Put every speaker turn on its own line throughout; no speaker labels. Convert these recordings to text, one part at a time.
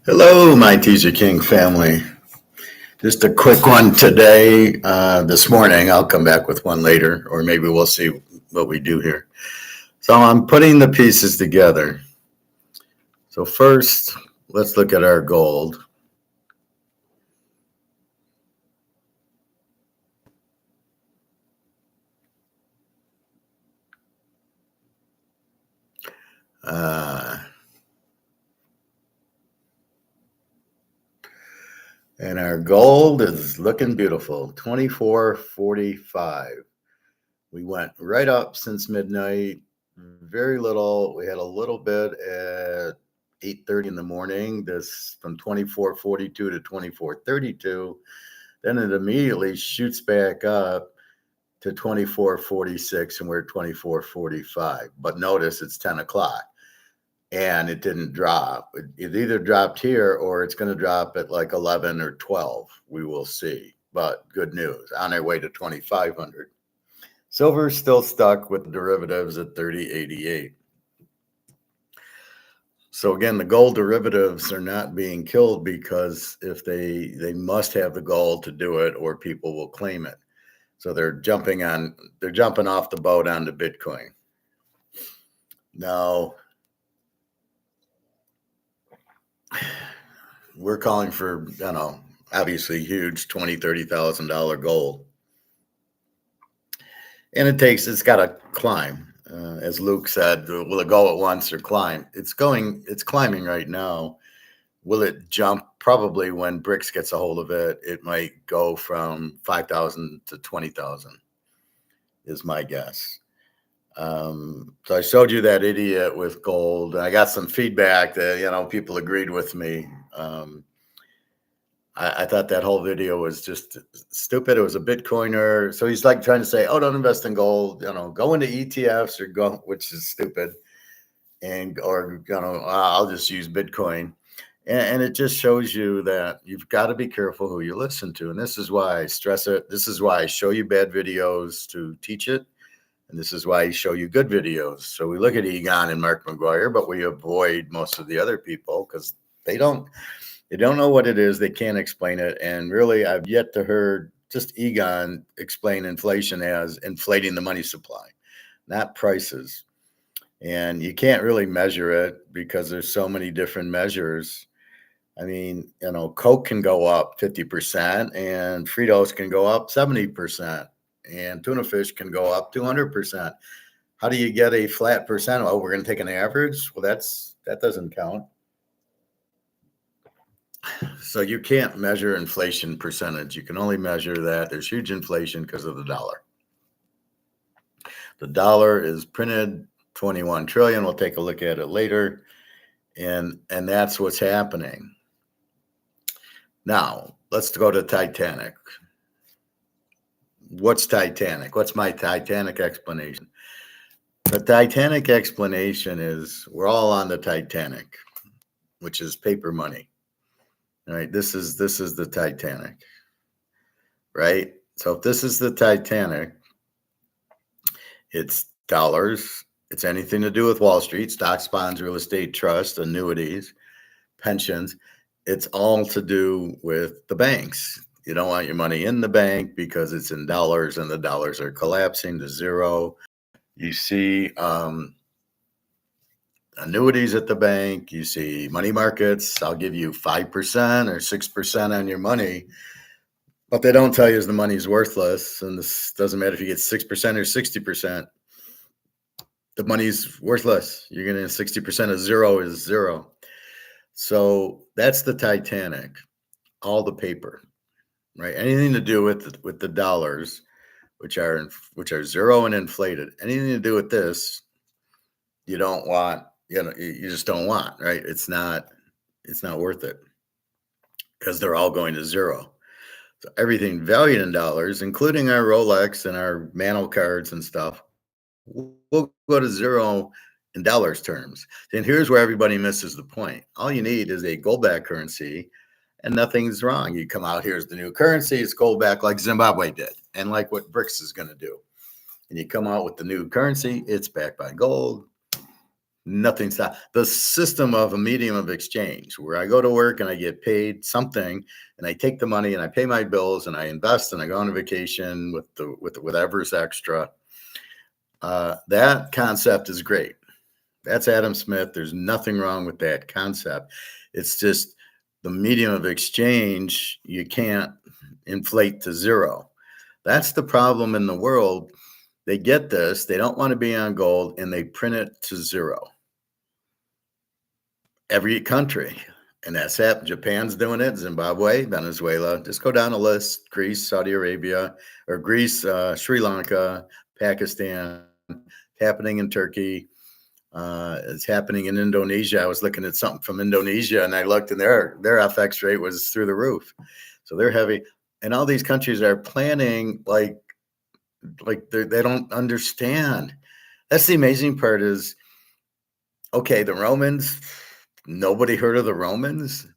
Hello, my Teaserking family. Just a quick one today, this morning. I'll come back with one later, or maybe we'll see what we do here. So I'm putting the pieces together. So first, let's look at our gold. Uh, and our gold is looking beautiful, 24.45. We went right up since midnight, very little. We had a little bit at 8:30 in the morning, this from 24.42 to 24.32. Then it immediately shoots back up to 24.46, and we're at 24.45. But notice it's 10 o'clock and it didn't drop. It either dropped here or it's going to drop at like 11 or 12. We will see. But good news, on our way to 2,500. Silver's still stuck with derivatives at 30.88. So again, the gold derivatives are not being killed because if they must have the gold to do it, or people will claim it. So they're jumping off the boat onto Bitcoin. Now we're calling for, obviously huge $20,000-$30,000 gold. And it's got to climb. As Luke said, will it go at once or climb? It's climbing right now. Will it jump? Probably when BRICS gets a hold of it, it might go from 5,000 to 20,000 is my guess. So I showed you that idiot with gold. I got some feedback that, people agreed with me. I thought that whole video was just stupid. It was a Bitcoiner. So he's like trying to say, oh, don't invest in gold, go into ETFs which is stupid. I'll just use Bitcoin. And it just shows you that you've got to be careful who you listen to. And this is why I stress it. This is why I show you bad videos to teach it. And this is why I show you good videos. So we look at Egon and Mark McGuire, but we avoid most of the other people because they don't know what it is. They can't explain it. And really, I've yet to heard just Egon explain inflation as inflating the money supply, not prices. And you can't really measure it because there's so many different measures. I mean, Coke can go up 50% and Fritos can go up 70% and tuna fish can go up 200%. How do you get a flat percent? Oh, we're going to take an average. Well, that doesn't count. So you can't measure inflation percentage. You can only measure that there's huge inflation because of the dollar. The dollar is printed 21 trillion. We'll take a look at it later. And that's what's happening. Now, let's go to Titanic. What's Titanic? What's my Titanic explanation? The Titanic explanation is we're all on the Titanic, which is paper money. All right, this is the Titanic, right? So if this is the Titanic, it's dollars. It's anything to do with Wall Street, stocks, bonds, real estate, trust, annuities, pensions. It's all to do with the banks. You don't want your money in the bank because it's in dollars and the dollars are collapsing to zero. You see annuities at the bank. You see money markets. I'll give you 5% or 6% on your money. What they don't tell you is the money's worthless. And this doesn't matter if you get 6% or 60%. The money's worthless. You're getting 60% of zero is zero. So that's the Titanic, all the paper, right? Anything to do with the dollars, which are zero and inflated. Anything to do with this, you don't want. You just don't want, right? It's not worth it because they're all going to zero. So everything valued in dollars, including our Rolex and our Mantle cards and stuff, will go to zero in dollars terms. And here's where everybody misses the point. All you need is a gold-backed currency and nothing's wrong. You come out, here's the new currency, it's gold-backed like Zimbabwe did and like what BRICS is going to do. And you come out with the new currency, it's backed by gold. Nothing stop the system of a medium of exchange where I go to work and I get paid something and I take the money and I pay my bills and I invest and I go on a vacation with whatever's extra. That concept is great. That's Adam Smith. There's nothing wrong with that concept. It's just the medium of exchange you can't inflate to zero. That's the problem in the world. They get this, they don't want to be on gold, and they print it to zero. Every country. And that's happened. Japan's doing it, Zimbabwe, Venezuela. Just go down the list. Greece, Saudi Arabia, or Greece, Sri Lanka, Pakistan, happening in Turkey. It's happening in Indonesia. I was looking at something from Indonesia and I looked and their FX rate was through the roof. So they're heavy. And all these countries are planning like they don't understand. That's the amazing part is, okay, the Romans, nobody heard of the Romans.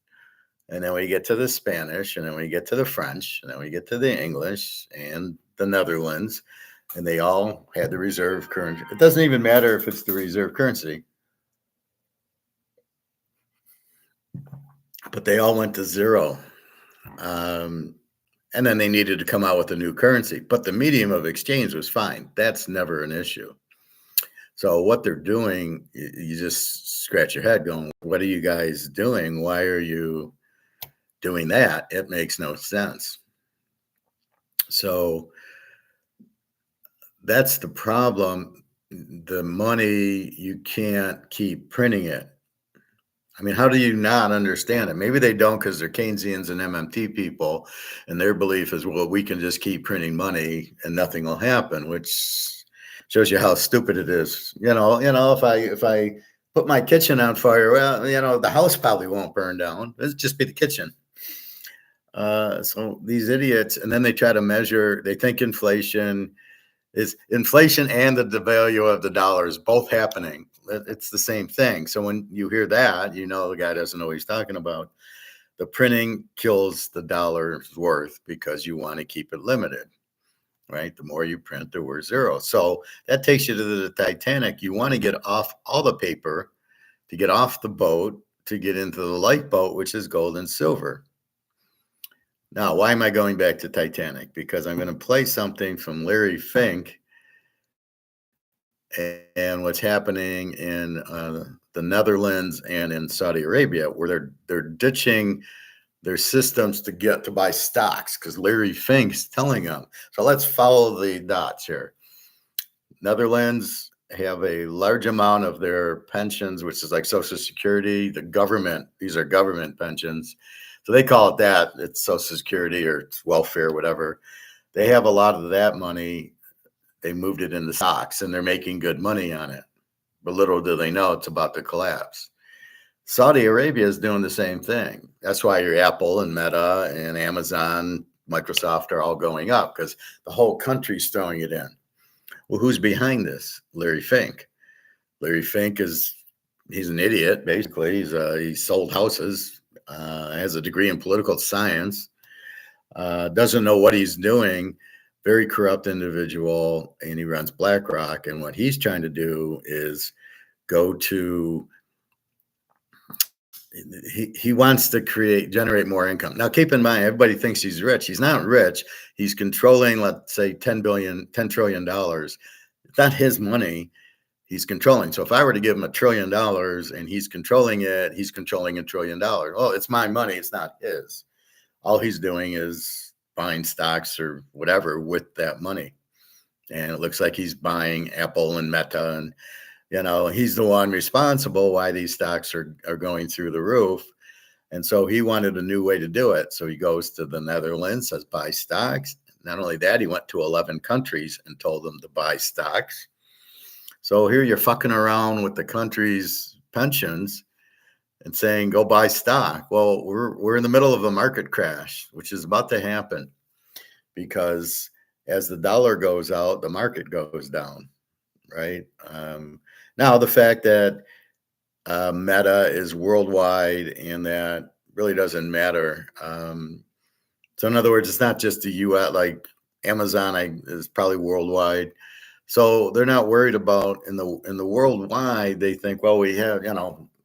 And then we get to the Spanish, and then we get to the French, and then we get to the English and the Netherlands, and they all had the reserve currency. It doesn't even matter if it's the reserve currency, but they all went to zero. And then they needed to come out with a new currency, but the medium of exchange was fine. That's never an issue. So what they're doing, you just scratch your head going, what are you guys doing? Why are you doing that? It makes no sense. So that's the problem. The money, you can't keep printing it. I mean, how do you not understand it? Maybe they don't because they're Keynesians and MMT people, and their belief is, well, we can just keep printing money and nothing will happen, which shows you how stupid it is. If I put my kitchen on fire, well, the house probably won't burn down. It'll just be the kitchen. So these idiots, and then they try to measure. They think inflation and the value of the dollar is both happening. It's the same thing. So when you hear that, the guy doesn't know what he's talking about. The printing kills the dollar's worth because you want to keep it limited, right? The more you print, the worth zero. So that takes you to the Titanic. You want to get off all the paper to get off the boat to get into the lifeboat, which is gold and silver. Now, why am I going back to Titanic? Because I'm going to play something from Larry Fink and what's happening in the Netherlands and in Saudi Arabia, where they're ditching their systems to buy stocks because Larry Fink's telling them. So let's follow the dots here. Netherlands have a large amount of their pensions, which is like Social Security, the government. These are government pensions. So they call it that. It's Social Security or it's welfare, whatever. They have a lot of that money. They moved it into stocks and they're making good money on it. But little do they know it's about to collapse. Saudi Arabia is doing the same thing. That's why your Apple and Meta and Amazon, Microsoft are all going up because the whole country's throwing it in. Well, who's behind this? Larry Fink. Larry Fink he's an idiot, basically. He sold houses, has a degree in political science, doesn't know what he's doing, very corrupt individual, and he runs BlackRock. And what he's trying to do is he wants to generate more income. Now, keep in mind, everybody thinks he's rich. He's not rich. He's controlling, let's say, $10 trillion. It's not his money. He's controlling. So if I were to give him $1 trillion and he's controlling it, he's controlling $1 trillion. Oh, it's my money. It's not his. All he's doing is buying stocks or whatever with that money. And it looks like he's buying Apple and Meta, and he's the one responsible why these stocks are going through the roof. And so he wanted a new way to do it. So he goes to the Netherlands, says buy stocks. Not only that, he went to 11 countries and told them to buy stocks. So here you're fucking around with the country's pensions and saying, go buy stock. Well, we're in the middle of a market crash, which is about to happen because as the dollar goes out, the market goes down, right? Now, the fact that Meta is worldwide and that really doesn't matter. So in other words, it's not just the U.S., like Amazon is probably worldwide. So they're not worried about in the worldwide. They think, well, we have,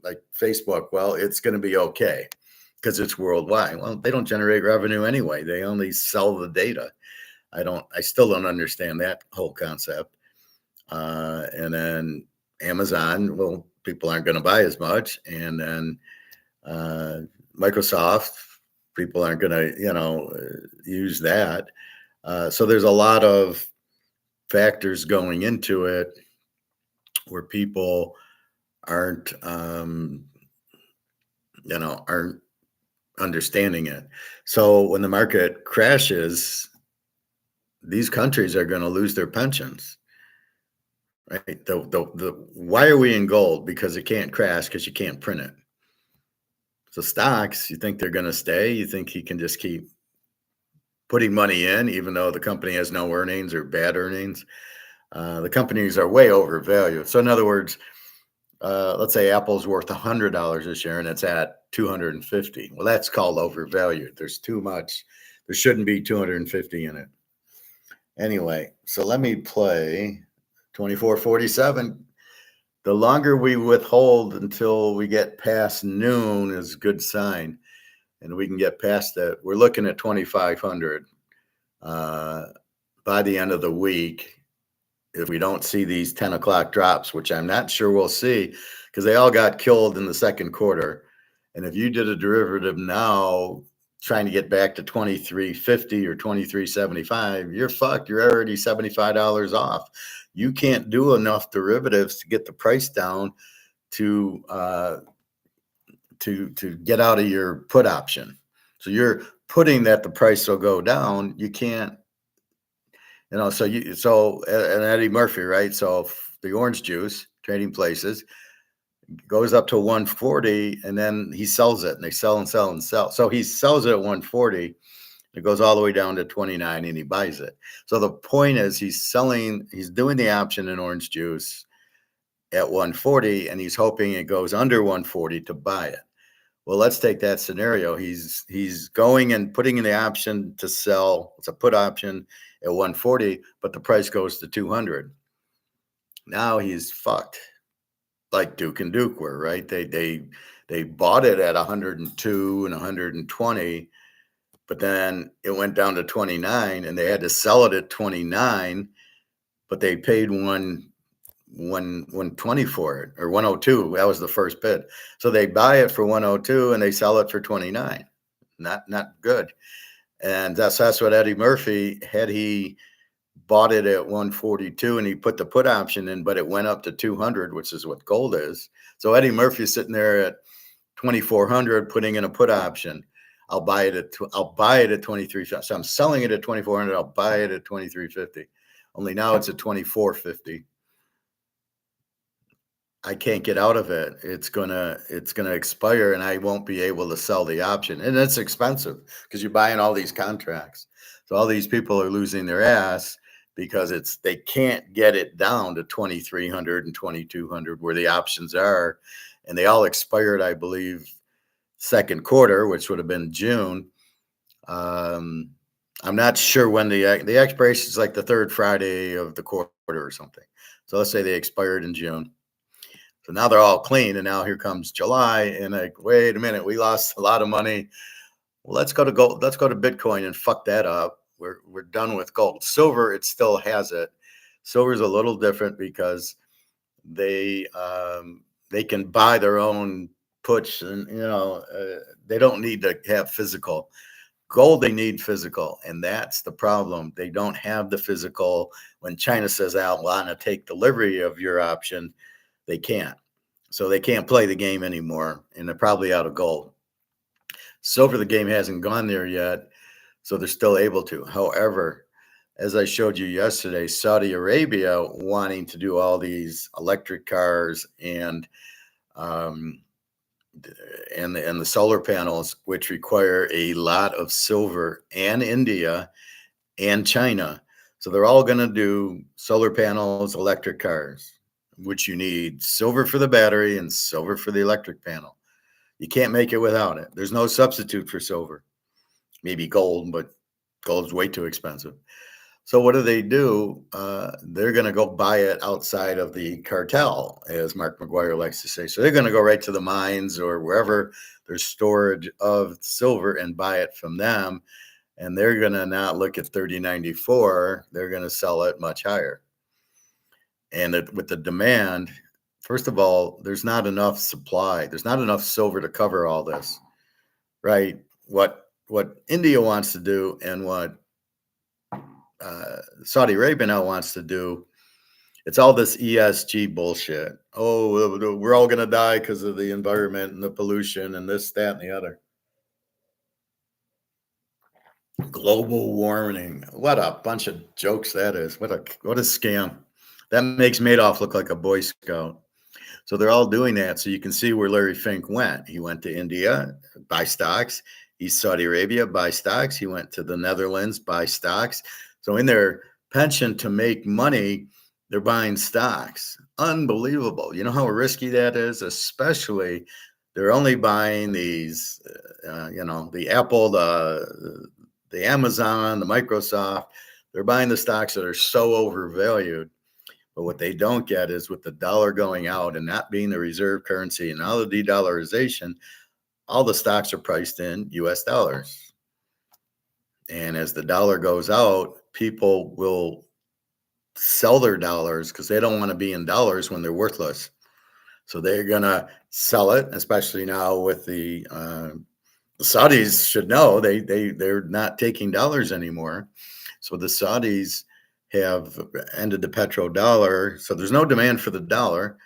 like Facebook. Well, it's going to be okay because it's worldwide. Well, they don't generate revenue anyway. They only sell the data. I still don't understand that whole concept. And then Amazon, well, people aren't going to buy as much. And then uh, Microsoft, people aren't going to, use that. So there's a lot of factors going into it where people aren't, aren't understanding it. So when the market crashes, these countries are going to lose their pensions. Right. Why are we in gold? Because it can't crash because you can't print it. So stocks, you think they're going to stay? You think he can just keep putting money in, even though the company has no earnings or bad earnings? The companies are way overvalued. So in other words, let's say Apple's worth $100 a share and it's at 250. Well, that's called overvalued. There's too much. There shouldn't be 250 in it. Anyway, so let me play 2447. The longer we withhold until we get past noon is a good sign. And we can get past that. We're looking at 2,500 by the end of the week. If we don't see these 10 o'clock drops, which I'm not sure we'll see because they all got killed in the second quarter. And if you did a derivative now trying to get back to 23.50 or 23.75, you're fucked. You're already $75 off. You can't do enough derivatives to get the price down to get out of your put option. So you're putting that the price will go down. You can't, and Eddie Murphy, right? So the orange juice trading places goes up to 140 and then he sells it and they sell and sell and sell. So he sells it at 140. It goes all the way down to 29 and he buys it. So the point is he's doing the option in orange juice at 140 and he's hoping it goes under 140 to buy it. Well, let's take that scenario. He's going and putting in the option to sell. It's a put option at 140, but the price goes to 200. Now he's fucked, like Duke and Duke were, right? They bought it at 102 and 120, but then it went down to 29, and they had to sell it at 29, but they paid 120 for it, or 102. That was the first bid. So they buy it for 102 and they sell it for 29. Not good. And that's what Eddie Murphy had. He bought it at 142 and he put the put option in, but it went up to 200, which is what gold is. So Eddie Murphy's sitting there at 2,400 putting in a put option. I'll buy it at 23. So I'm selling it at 2,400. I'll buy it at 23.50. Only now it's at 24.50. I can't get out of it. It's gonna expire, and I won't be able to sell the option. And it's expensive because you're buying all these contracts. So all these people are losing their ass because they can't get it down to 2,300 and 2,200 where the options are, and they all expired, I believe, second quarter, which would have been June. I'm not sure when the expiration is, like the third Friday of the quarter or something. So let's say they expired in June. So now they're all clean, and now here comes July, and like, wait a minute, we lost a lot of money. Well, let's go to gold. Let's go to Bitcoin and fuck that up. We're done with gold. Silver, it still has it. Silver's a little different because they can buy their own puts, and they don't need to have physical. Gold, they need physical, and that's the problem. They don't have the physical. When China says, I want to take delivery of your option, they can't. So they can't play the game anymore, and they're probably out of gold. Silver, the game hasn't gone there yet, so they're still able to. However, as I showed you yesterday, Saudi Arabia wanting to do all these electric cars and the solar panels, which require a lot of silver, and India and China. So they're all going to do solar panels, electric cars, which you need silver for the battery and silver for the electric panel. You can't make it without it. There's no substitute for silver. Maybe gold, but gold's way too expensive. So what do? They're going to go buy it outside of the cartel, as Mark McGuire likes to say. So they're going to go right to the mines or wherever there's storage of silver and buy it from them. And they're going to not look at 30.94. They're going to sell it much higher. And with the demand, first of all, there's not enough supply. There's not enough silver to cover all this, right? What India wants to do and what Saudi Arabia now wants to do, it's all this ESG bullshit. Oh, we're all going to die because of the environment and the pollution and this, that, and the other. Global warming. What a bunch of jokes that is. What a scam. That makes Madoff look like a Boy Scout. So they're all doing that. So you can see where Larry Fink went. He went to India, buy stocks. East Saudi Arabia, buy stocks. He went to the Netherlands, buy stocks. So in their penchant to make money, they're buying stocks. Unbelievable. You know how risky that is? Especially they're only buying these, the Apple, the Amazon, the Microsoft. They're buying the stocks that are so overvalued. But what they don't get is with the dollar going out and not being the reserve currency and all the de-dollarization, all the stocks are priced in US dollars. And as the dollar goes out, people will sell their dollars because they don't want to be in dollars when they're worthless. So they're going to sell it, especially now with the Saudis should know they're not taking dollars anymore. So the Saudis have ended the petrodollar. So there's no demand for the dollar.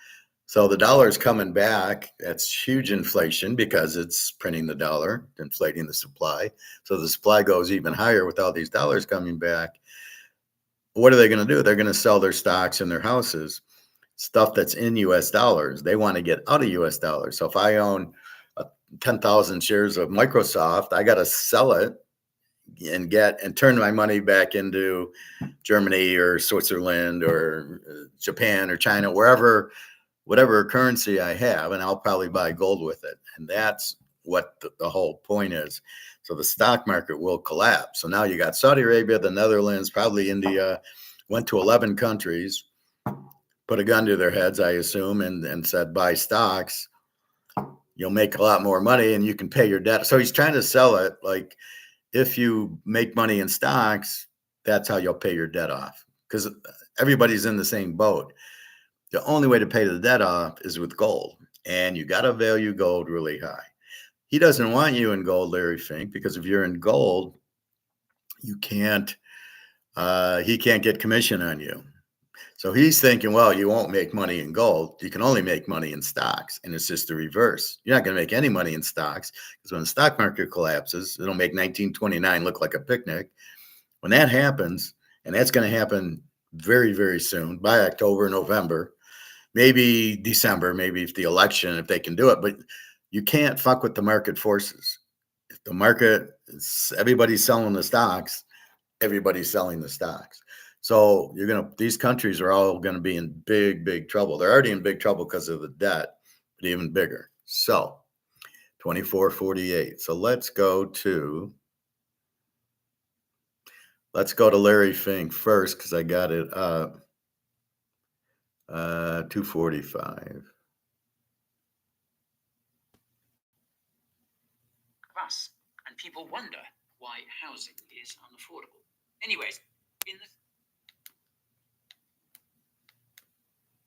So the dollar is coming back. That's huge inflation because it's printing the dollar, inflating the supply. So the supply goes even higher with all these dollars coming back. What are they going to do? They're going to sell their stocks and their houses, stuff that's in US dollars. They want to get out of US dollars. So if I own 10,000 shares of Microsoft, I got to sell it and turn my money back into Germany or Switzerland or Japan or China, whatever currency I have, and I'll probably buy gold with it. And that's what the whole point is. So the stock market will collapse. So now you got Saudi Arabia, the Netherlands, probably India, went to 11 countries, put a gun to their heads, I assume, and said, buy stocks. You'll make a lot more money and you can pay your debt. So he's trying to sell it like, if you make money in stocks, that's how you'll pay your debt off because everybody's in the same boat. The only way to pay the debt off is with gold, and you got to value gold really high. He doesn't want you in gold, Larry Fink, because if you're in gold, you can't, he can't get commission on you. So he's thinking, well, you won't make money in gold. You can only make money in stocks. And it's just the reverse. You're not going to make any money in stocks because when the stock market collapses, it'll make 1929 look like a picnic. When that happens, and that's going to happen very, very soon by October, November, maybe December, maybe if the election, if they can do it. But you can't fuck with the market forces. If the market, everybody's selling the stocks, everybody's selling the stocks. So these countries are all going to be in big, big trouble. They're already in big trouble because of the debt, but even bigger. So 24.48. So let's go to Larry Fink first because I got it up. 245.
And people wonder why housing is unaffordable. Anyways, in the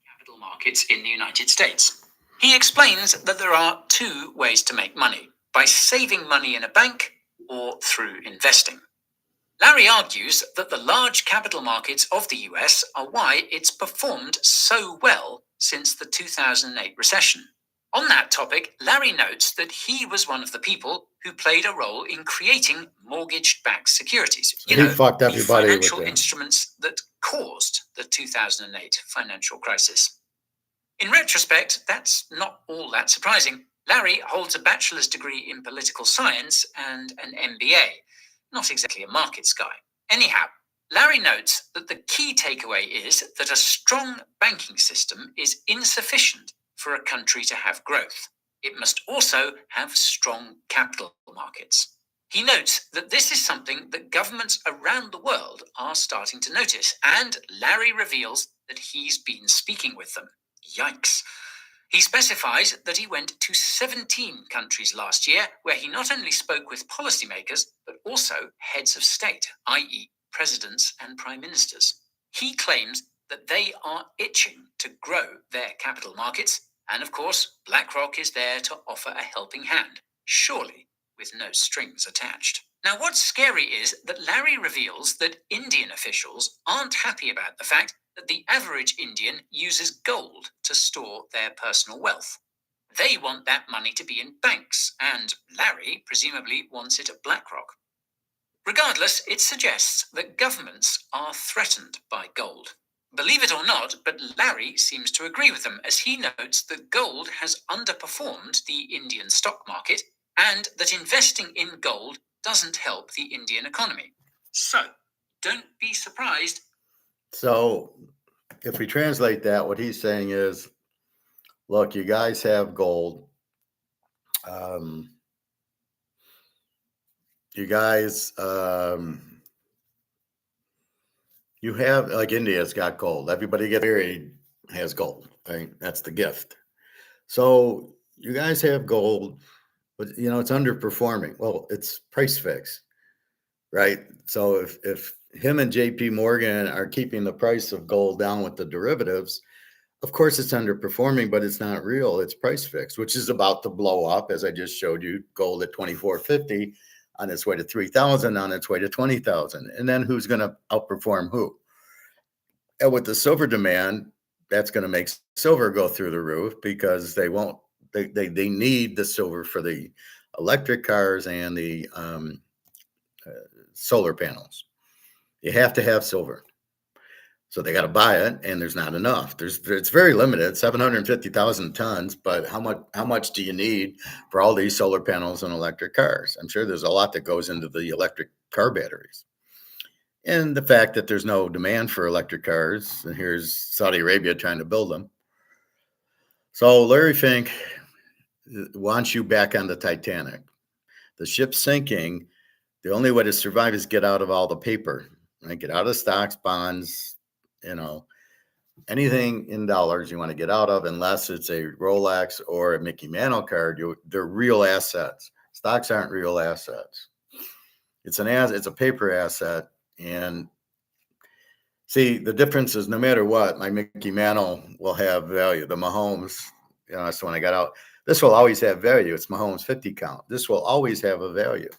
capital markets in the United States, he explains that there are two ways to make money: by saving money in a bank or through investing. Larry argues that the large capital markets of the US are why it's performed so well since the 2008 recession. On that topic, Larry notes that he was one of the people who played a role in creating mortgage-backed securities.
So he fucked everybody
the financial
with them.
Instruments that caused the 2008 financial crisis. In retrospect, that's not all that surprising. Larry holds a bachelor's degree in political science and an MBA. Not exactly a markets guy. Anyhow, Larry notes that the key takeaway is that a strong banking system is insufficient for a country to have growth. It must also have strong capital markets. He notes that this is something that governments around the world are starting to notice, and Larry reveals that he's been speaking with them. Yikes. He specifies that he went to 17 countries last year, where he not only spoke with policymakers, but also heads of state, i.e., presidents and prime ministers. He claims that they are itching to grow their capital markets, and of course, BlackRock is there to offer a helping hand, surely with no strings attached. Now, what's scary is that Larry reveals that Indian officials aren't happy about the fact that the average Indian uses gold to store their personal wealth. They want that money to be in banks, and Larry presumably wants it at BlackRock. Regardless, it suggests that governments are threatened by gold. Believe it or not, but Larry seems to agree with them, as he notes that gold has underperformed the Indian stock market and that investing in gold doesn't help the Indian economy. So, don't be surprised.
So if we translate that, what he's saying is, look, you guys have gold. You guys, you have, like, India's got gold. Everybody gets married has gold, right? That's the gift. So you guys have gold, but it's underperforming. Well, it's price fixed, right? So if him and JP Morgan are keeping the price of gold down with the derivatives, of course it's underperforming, but it's not real. It's price fixed, which is about to blow up, as I just showed you. Gold at 2450, on its way to 3,000, on its way to 20,000. And then who's going to outperform who? And with the silver demand, that's going to make silver go through the roof, because they need the silver for the electric cars and the solar panels. You have to have silver. So they got to buy it, and there's not enough. It's very limited, 750,000 tons. But how much do you need for all these solar panels and electric cars? I'm sure there's a lot that goes into the electric car batteries. And the fact that there's no demand for electric cars, and here's Saudi Arabia trying to build them. So Larry Fink wants you back on the Titanic. The ship's sinking. The only way to survive is get out of all the paper, right? Get out of stocks, bonds, anything in dollars you want to get out of, unless it's a Rolex or a Mickey Mantle card. They're real assets. Stocks aren't real assets. It's a paper asset. And see, the difference is, no matter what, my Mickey Mantle will have value. The Mahomes, that's the one I got out. This will always have value. It's Mahomes 50 count. This will always have a value.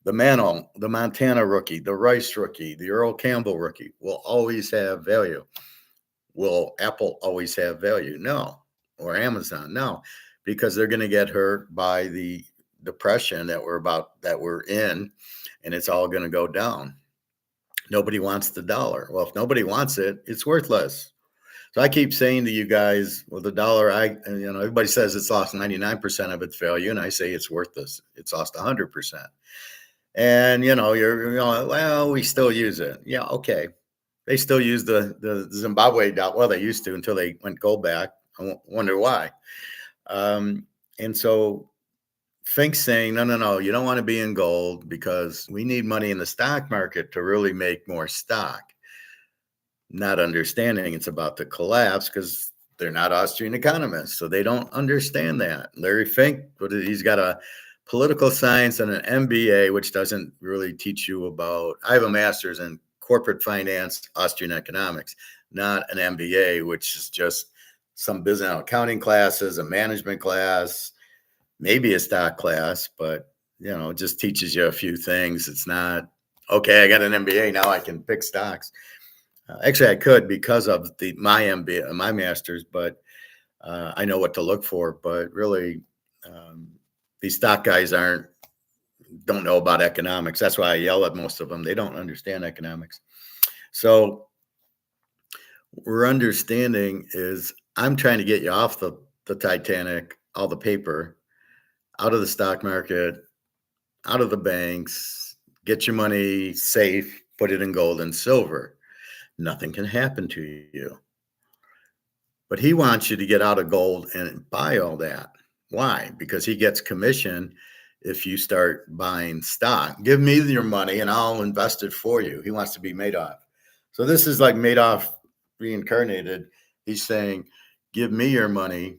The Mantle, the Montana rookie, the Rice rookie, the Earl Campbell rookie will always have value. Will Apple always have value? No. Or Amazon? No, because they're going to get hurt by the depression that we're in, and it's all going to go down. Nobody wants the dollar. Well, if nobody wants it, it's worthless. So I keep saying to you guys, well, the dollar, everybody says it's lost 99% of its value, and I say it's worthless. It's lost 100%. And well, we still use it. Yeah, okay. They still use the Zimbabwe dollar. Well, they used to, until they went gold back. I wonder why. And so Fink's saying, no, you don't want to be in gold, because we need money in the stock market to really make more stock. Not understanding it's about to collapse, because they're not Austrian economists, so they don't understand that. Larry Fink, he's got a political science and an MBA, which doesn't really teach you about. I have a master's in corporate finance, Austrian economics, not an MBA, which is just some business accounting classes, a management class, maybe a stock class, but it just teaches you a few things. It's not, okay, I got an MBA, now I can pick stocks. Actually, I could, because of my MBA, my master's, but I know what to look for. But really, these stock guys don't know about economics. That's why I yell at most of them. They don't understand economics. So we're understanding is, I'm trying to get you off the Titanic, all the paper, out of the stock market, out of the banks, get your money safe, put it in gold and silver. Nothing can happen to you. But he wants you to get out of gold and buy all that. Why? Because he gets commission if you start buying stock. Give me your money and I'll invest it for you. He wants to be Madoff. So this is like Madoff reincarnated. He's saying, give me your money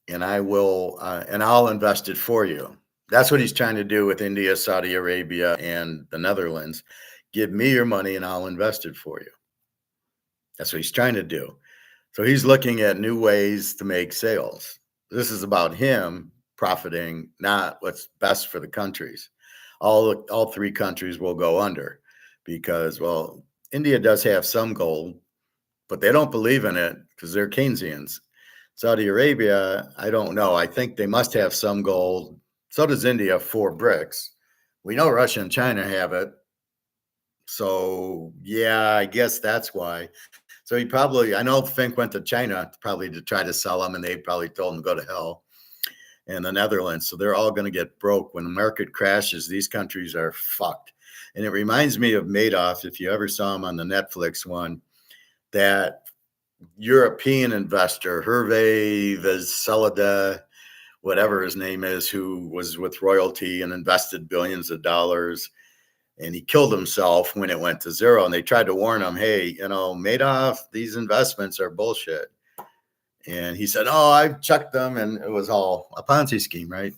and I'll invest it for you. That's what he's trying to do with India, Saudi Arabia, and the Netherlands. Give me your money and I'll invest it for you. That's what he's trying to do. So he's looking at new ways to make sales. This is about him profiting, not what's best for the countries. All three countries will go under because, well, India does have some gold, but they don't believe in it because they're Keynesians. Saudi Arabia, I don't know. I think they must have some gold. So does India for BRICS. We know Russia and China have it. So, yeah, I guess that's why. So he probably, I know Fink went to China probably to try to sell them, and they probably told him to go to hell. And the Netherlands. So they're all going to get broke. When the market crashes, these countries are fucked. And it reminds me of Madoff, if you ever saw him on the Netflix one, that European investor, Hervé Veselada, whatever his name is, who was with royalty and invested billions of dollars. And he killed himself when it went to zero. And they tried to warn him, hey, Madoff, these investments are bullshit. And he said, oh, I've checked them. And it was all a Ponzi scheme, right?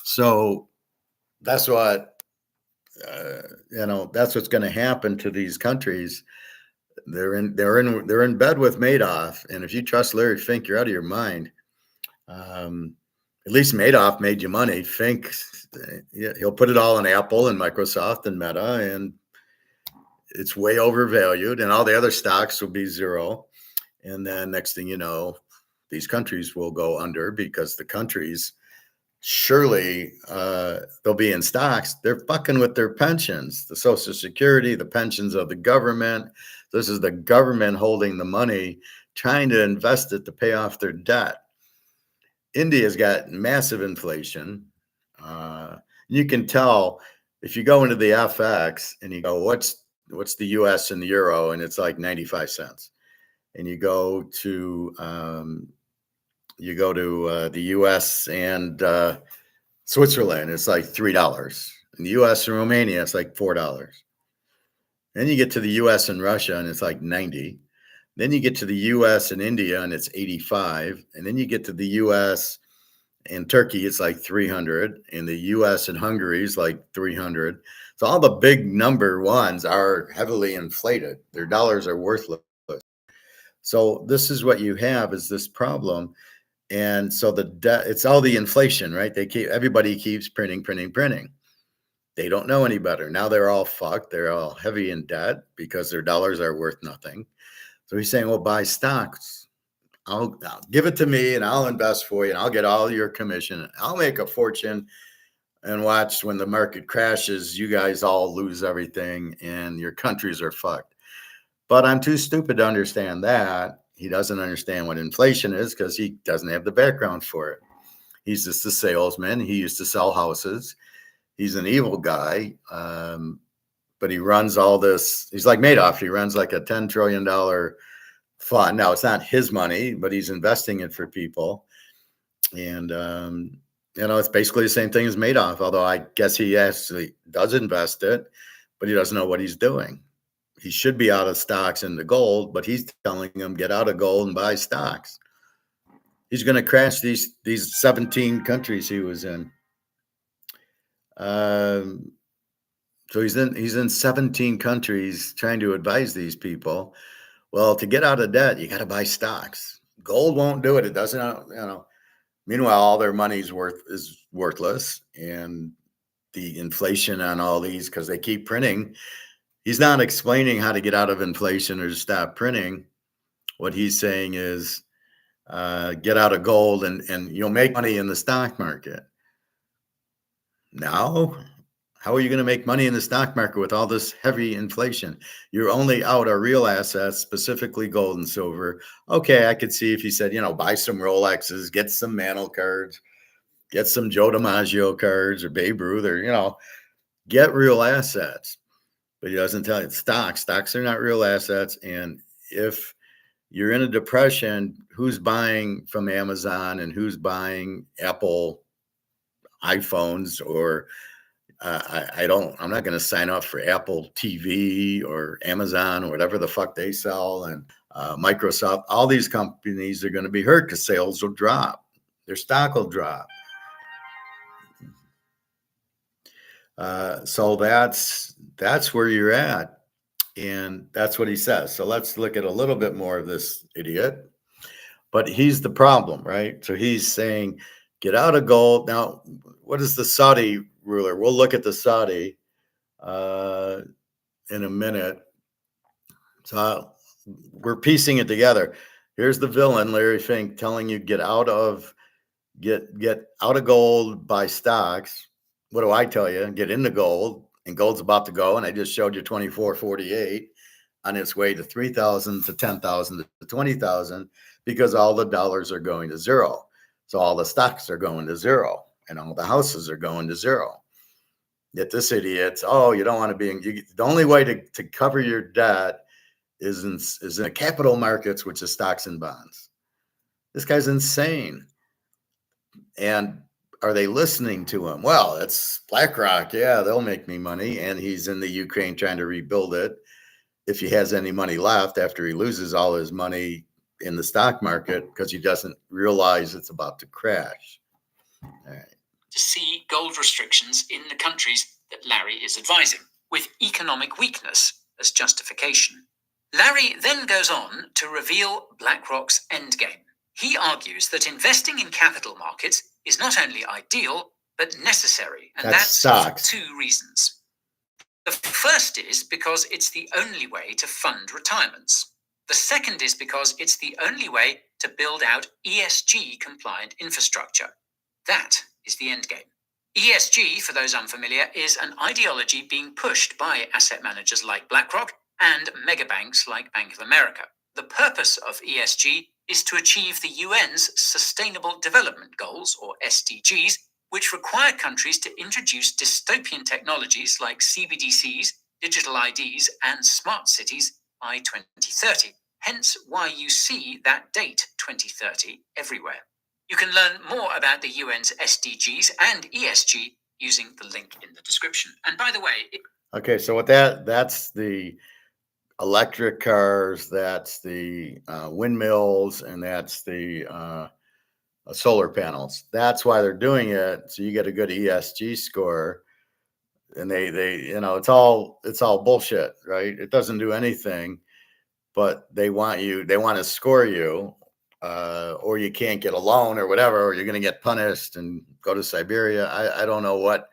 So that's what, that's what's going to happen to these countries. They're in bed with Madoff. And if you trust Larry Fink, you're out of your mind. At least Madoff made you money. Fink, he'll put it all in Apple and Microsoft and Meta, and it's way overvalued, and all the other stocks will be zero. And then next thing you know, these countries will go under because the countries, surely they'll be in stocks. They're fucking with their pensions, the Social Security, the pensions of the government. This is the government holding the money, trying to invest it to pay off their debt. India's got massive inflation. You can tell if you go into the FX and you go, what's the US and the euro? And it's like 95 cents. And you go to the US and Switzerland, it's like $3. In the US and Romania, it's like $4. Then you get to the US and Russia, and it's like 90. Then you get to the US and India, and it's 85. And then you get to the US and Turkey, it's like 300. And the US and Hungary is like 300. So all the big number ones are heavily inflated. Their dollars are worthless. So this is what you have is this problem. And so the debt, it's all the inflation, right? Everybody keeps printing. They don't know any better. Now they're all fucked. They're all heavy in debt because their dollars are worth nothing. So he's saying, well, buy stocks. I'll give it to me and I'll invest for you and I'll get all your commission. I'll make a fortune and watch when the market crashes, you guys all lose everything and your countries are fucked. But I'm too stupid to understand that. He doesn't understand what inflation is because he doesn't have the background for it. He's just a salesman. He used to sell houses. He's an evil guy. But he runs all this. He's like Madoff. He runs like a $10 trillion fund. Now, it's not his money, but he's investing it for people. And, it's basically the same thing as Madoff, although I guess he actually does invest it, but he doesn't know what he's doing. He should be out of stocks into gold, but he's telling them, get out of gold and buy stocks. He's going to crash these 17 countries he was in. So he's in 17 countries trying to advise these people. Well, to get out of debt, you got to buy stocks. Gold won't do it. It doesn't, Meanwhile, all their money's is worthless, and the inflation on all these, because they keep printing. He's not explaining how to get out of inflation or to stop printing. What he's saying is get out of gold and you'll make money in the stock market. Now, how are you going to make money in the stock market with all this heavy inflation? You're only out of real assets, specifically gold and silver. Okay, I could see if he said, buy some Rolexes, get some Mantle cards, get some Joe DiMaggio cards or Babe Ruth or, get real assets. But he doesn't tell you stocks. Stocks are not real assets. And if you're in a depression, who's buying from Amazon and who's buying Apple iPhones, or I'm not going to sign up for Apple TV or Amazon or whatever the fuck they sell, and Microsoft. All these companies are going to be hurt because sales will drop, their stock will drop. So that's where you're at, and that's what he says. So let's look at a little bit more of this idiot. But he's the problem, right? So he's saying, get out of gold. Now, what is the Saudi ruler? We'll look at the Saudi in a minute. So we're piecing it together. Here's the villain, Larry Fink, telling you get out of gold, buy stocks. What do I tell you? Get into gold, and gold's about to go. And I just showed you 24.48 on its way to 3,000 to 10,000 to 20,000, because all the dollars are going to zero. So all the stocks are going to zero, and all the houses are going to zero. Yet this idiot's, oh, you don't want to be in, the only way to cover your debt is in the capital markets, which is stocks and bonds. This guy's insane. And are they listening to him? Well, it's BlackRock. Yeah, they'll make me money. And he's in the Ukraine trying to rebuild it, if he has any money left after he loses all his money in the stock market, because he doesn't realize it's about to crash. All right.
To see gold restrictions in the countries that Larry is advising, with economic weakness as justification. Larry then goes on to reveal BlackRock's endgame. He argues that investing in capital markets is not only ideal, but necessary, and that's for two reasons. The first is because it's the only way to fund retirements. The second is because it's the only way to build out ESG-compliant infrastructure. That is the endgame. ESG, for those unfamiliar, is an ideology being pushed by asset managers like BlackRock and megabanks like Bank of America. The purpose of ESG is to achieve the UN's Sustainable Development Goals, or SDGs, which require countries to introduce dystopian technologies like CBDCs, digital IDs, and smart cities by 2030. Hence why you see that date, 2030, everywhere. You can learn more about the UN's SDGs and ESG using the link in the description. And by the way...
Okay, so with that's the electric cars, that's the windmills, and that's the solar panels. That's why they're doing it. So you get a good ESG score, and they it's all bullshit, right? It doesn't do anything, but they want to score you, or you can't get a loan or whatever, or you're going to get punished and go to Siberia. I don't know what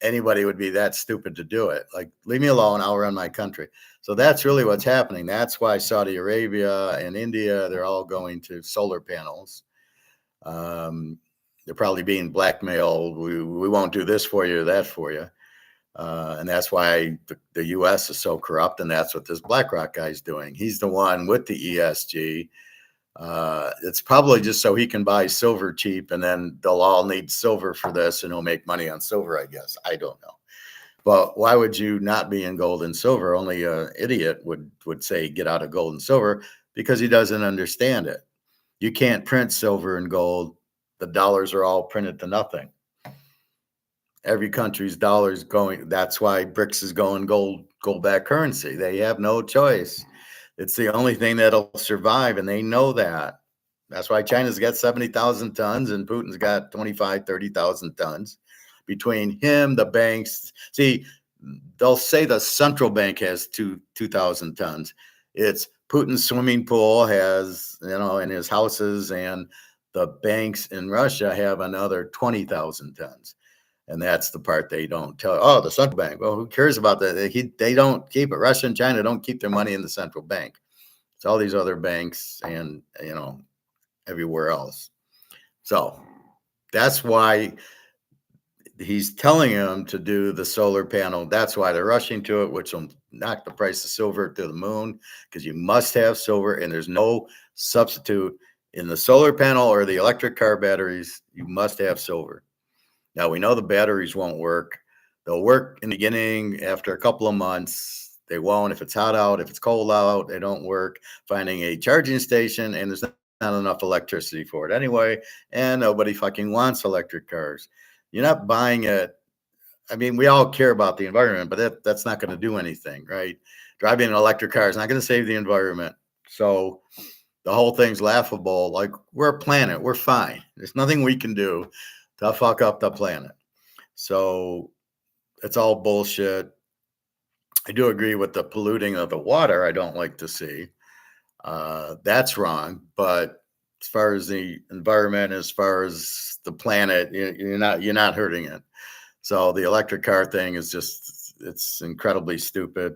anybody would be that stupid to do it. Like, leave me alone, I'll run my country. So that's really what's happening. That's why Saudi Arabia and India, they're all going to solar panels. They're probably being blackmailed. We won't do this for you, that for you. And that's why the U.S. is so corrupt, and that's what this BlackRock guy's doing. He's the one with the ESG. It's probably just so he can buy silver cheap, and then they'll all need silver for this, and he'll make money on silver, I guess. I don't know. But why would you not be in gold and silver? Only an idiot would say get out of gold and silver, because he doesn't understand it. You can't print silver and gold. The dollars are all printed to nothing. Every country's dollars going. That's why BRICS is going gold-backed currency. They have no choice. It's the only thing that'll survive, and they know that. That's why China's got 70,000 tons and Putin's got 25, 30,000 tons. Between him, the banks, see, they'll say the central bank has 2,000 tons. It's Putin's swimming pool has, in his houses, and the banks in Russia have another 20,000 tons. And that's the part they don't tell. Oh, the central bank. Well, who cares about that? They don't keep it. Russia and China don't keep their money in the central bank. It's all these other banks and, everywhere else. So that's why he's telling them to do the solar panel. That's why they're rushing to it, which will knock the price of silver to the moon, because you must have silver, and there's no substitute in the solar panel or the electric car batteries. You must have silver. Now, we know the batteries won't work. They'll work in the beginning. After a couple of months, they won't. If it's hot out, if it's cold out, they don't work. Finding a charging station, and there's not enough electricity for it anyway, and nobody fucking wants electric cars. You're not buying it. I mean, we all care about the environment, but that's not going to do anything, right? Driving an electric car is not going to save the environment. So the whole thing's laughable. Like, we're a planet, we're fine. There's nothing we can do to fuck up the planet. So it's all bullshit. I do agree with the polluting of the water. I don't like to see. That's wrong. But as far as the environment, as far as the planet, you're not hurting it. So the electric car thing is just, it's incredibly stupid.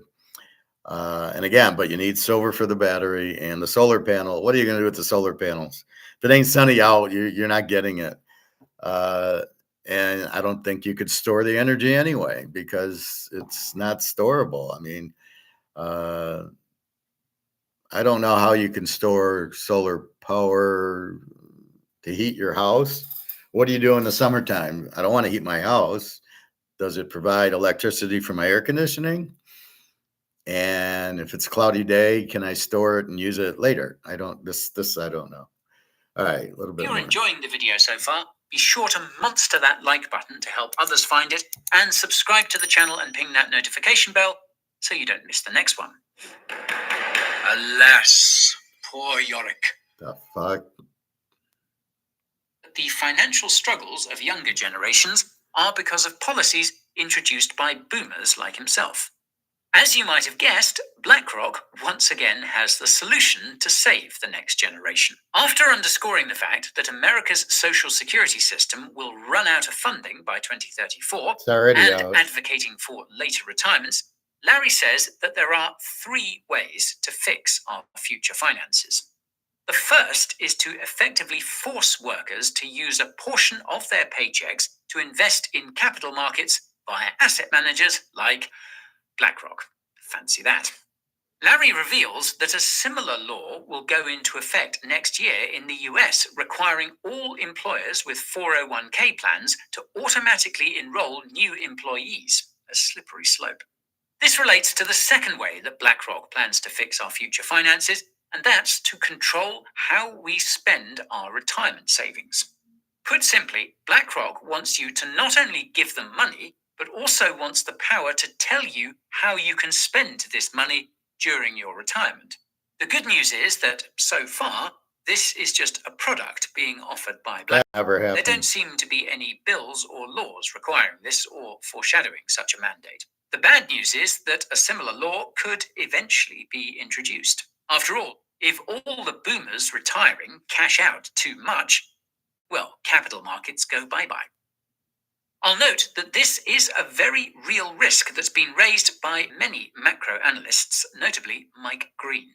And again, but you need silver for the battery and the solar panel. What are you going to do with the solar panels? If it ain't sunny out, you're not getting it. Uh, and I don't think you could store the energy anyway because it's not storable. I mean, uh, I don't know how you can store solar power to heat your house. What do you do in the summertime? I don't want to heat my house. Does it provide electricity for my air conditioning? And if it's a cloudy day, can I store it and use it later? I don't, I don't know. All right, a little
If
bit
you're
more.
enjoying the video so far, be sure to monster that like button to help others find it, and subscribe to the channel and ping that notification bell so you don't miss the next one. Alas, poor Yorick.
The fuck?
The financial struggles of younger generations are because of policies introduced by boomers like himself. As you might have guessed, BlackRock once again has the solution to save the next generation. After underscoring the fact that America's social security system will run out of funding by 2034
It's already
and
out.
advocating for later retirements, Larry says that there are 3 ways to fix our future finances. The first is to effectively force workers to use a portion of their paychecks to invest in capital markets via asset managers like BlackRock. Fancy that. Larry reveals that a similar law will go into effect next year in the US, requiring all employers with 401k plans to automatically enroll new employees, a slippery slope. This relates to the second way that BlackRock plans to fix our future finances, and that's to control how we spend our retirement savings. Put simply, BlackRock wants you to not only give them money, but also wants the power to tell you how you can spend this money during your retirement. The good news is that, so far, this is just a product being offered by BlackRock.
That never
There
happened.
don't seem to be any bills or laws requiring this or foreshadowing such a mandate. The bad news is that a similar law could eventually be introduced. After all, if all the boomers retiring cash out too much, well, capital markets go bye-bye. I'll note that this is a very real risk that's been raised by many macro analysts, notably Mike Green.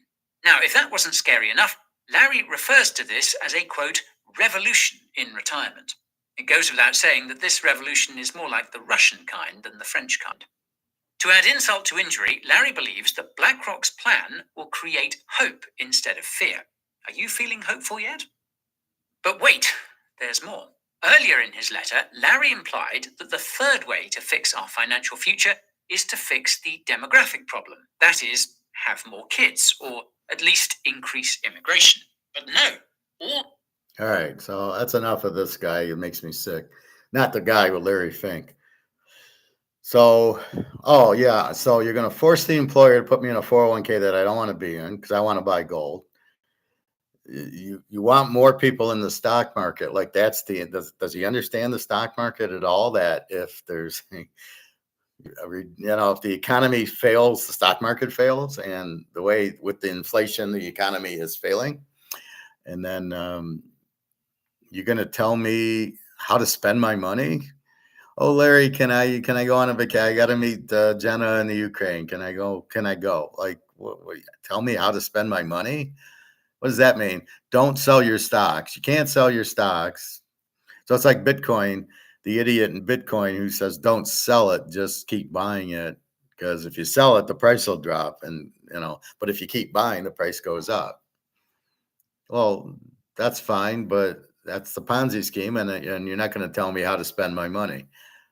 Now, if that wasn't scary enough, Larry refers to this as a, quote, revolution in retirement. It goes without saying that this revolution is more like the Russian kind than the French kind. To add insult to injury, Larry believes that BlackRock's plan will create hope instead of fear. Are you feeling hopeful yet? But wait, there's more. Earlier in his letter, Larry implied that the third way to fix our financial future is to fix the demographic problem. That is, have more kids, or at least increase immigration. But no,
All right, so that's enough of this guy. It makes me sick. Not the guy with Larry Fink. So, oh yeah, so you're going to force the employer to put me in a 401k that I don't want to be in because I want to buy gold. You want more people in the stock market. Like, that's does he understand the stock market at all? That if there's if the economy fails, the stock market fails, and the way with the inflation, the economy is failing. And then you're going to tell me how to spend my money? Oh, Larry, can I go on a vacation? I got to meet Jenna in the Ukraine. Can I go? Can I go? Like, tell me how to spend my money? What does that mean? Don't sell your stocks. You can't sell your stocks. So it's like Bitcoin, the idiot in Bitcoin who says, don't sell it, just keep buying it. Because if you sell it, the price will drop. And, but if you keep buying, the price goes up. Well, that's fine, but that's the Ponzi scheme. And you're not going to tell me how to spend my money.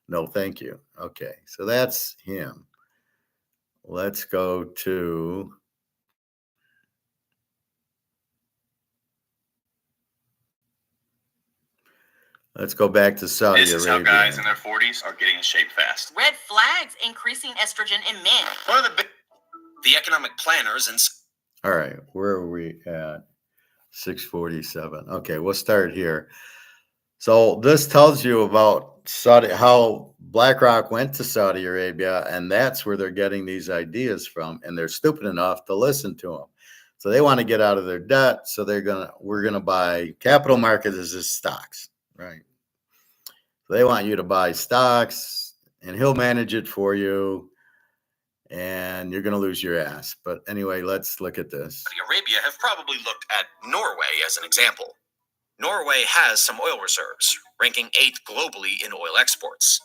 No, thank you. Okay. So that's him. Let's go to Let's go back to Saudi
This is
Arabia.
how guys in their 40s are getting in shape fast.
Red flags increasing estrogen in men.
One of the economic planners and
All right, where are we at? 647. Okay, we'll start here. So this tells you about Saudi, how BlackRock went to Saudi Arabia, and that's where they're getting these ideas from, and they're stupid enough to listen to them. So they want to get out of their debt, so we're gonna buy capital markets as just stocks, right? So they want you to buy stocks, and he'll manage it for you, and you're gonna lose your ass. But anyway, let's look at this.
Saudi Arabia have probably looked at Norway as an example. Norway has some oil reserves, ranking 8th globally in oil exports.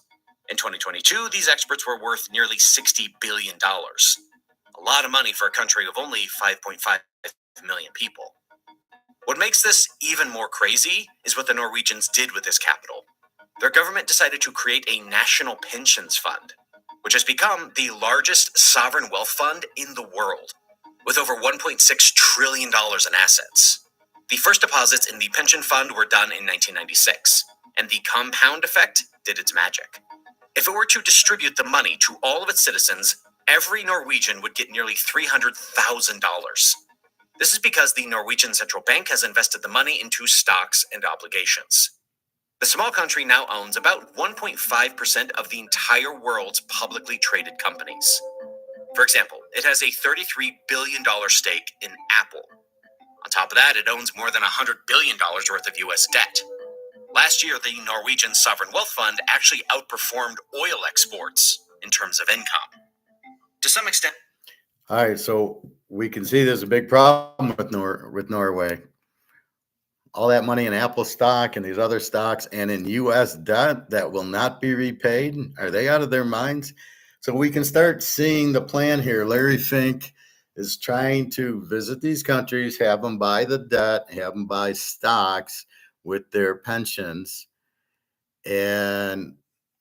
In 2022, these exports were worth nearly $60 billion. A lot of money for a country of only 5.5 million people. What makes this even more crazy is what the Norwegians did with this capital. Their government decided to create a national pensions fund, which has become the largest sovereign wealth fund in the world, with over $1.6 trillion in assets. The first deposits in the pension fund were done in 1996, and the compound effect did its magic. If it were to distribute the money to all of its citizens, every Norwegian would get nearly $300,000. This is because the Norwegian central bank has invested the money into stocks and obligations. The small country now owns about 1.5% of the entire world's publicly traded companies. For example, it has a $33 billion stake in Apple. On top of that, it owns more than $100 billion worth of U.S. debt. Last year, the Norwegian Sovereign Wealth Fund actually outperformed oil exports in terms of income. To some extent.
All right, so we can see there's a big problem with Norway. All that money in Apple stock and these other stocks and in U.S. debt that will not be repaid. Are they out of their minds? So we can start seeing the plan here. Larry Fink is trying to visit these countries, have them buy the debt, have them buy stocks with their pensions. And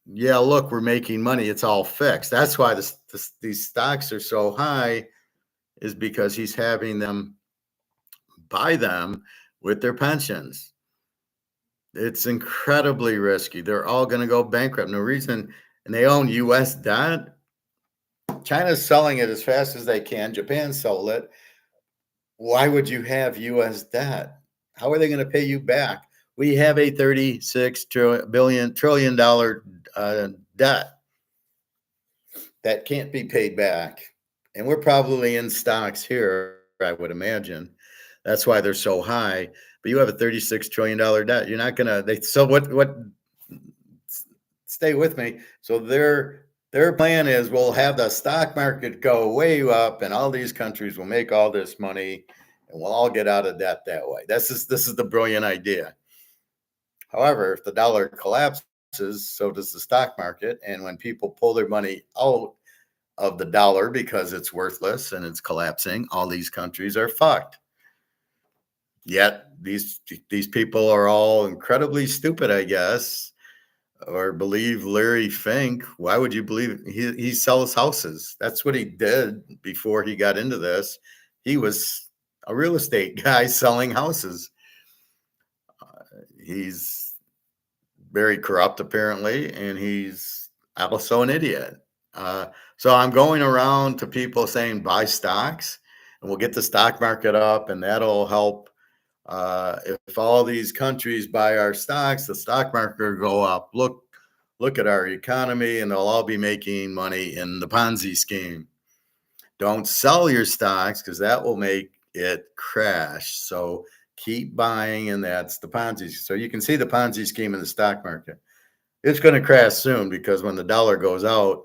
yeah, look, we're making money. It's all fixed. That's why these stocks are so high, is because he's having them buy them with their pensions. It's incredibly risky. They're all going to go bankrupt. No reason. And they own U.S. debt. China's selling it as fast as they can. Japan sold it. Why would you have U.S. debt? How are they going to pay you back? We have a $36 trillion debt that can't be paid back. And we're probably in stocks here, I would imagine. That's why they're so high. But you have a $36 trillion debt. You're not going to, so what, stay with me. So their plan is we'll have the stock market go way up and all these countries will make all this money and we'll all get out of debt that way. This is the brilliant idea. However, if the dollar collapses, so does the stock market. And when people pull their money out of the dollar because it's worthless and it's collapsing, all these countries are fucked. Yet these people are all incredibly stupid, I guess, or believe Larry Fink. Why would you believe he sells houses? That's what he did before he got into this. He was a real estate guy selling houses. He's very corrupt, apparently, and he's also an idiot. So I'm going around to people saying buy stocks, and we'll get the stock market up, and that'll help. If all these countries buy our stocks, the stock market will go up. Look at our economy, and they'll all be making money in the Ponzi scheme. Don't sell your stocks because that will make it crash. So keep buying, and that's the Ponzi. So you can see the Ponzi scheme in the stock market. It's going to crash soon because when the dollar goes out,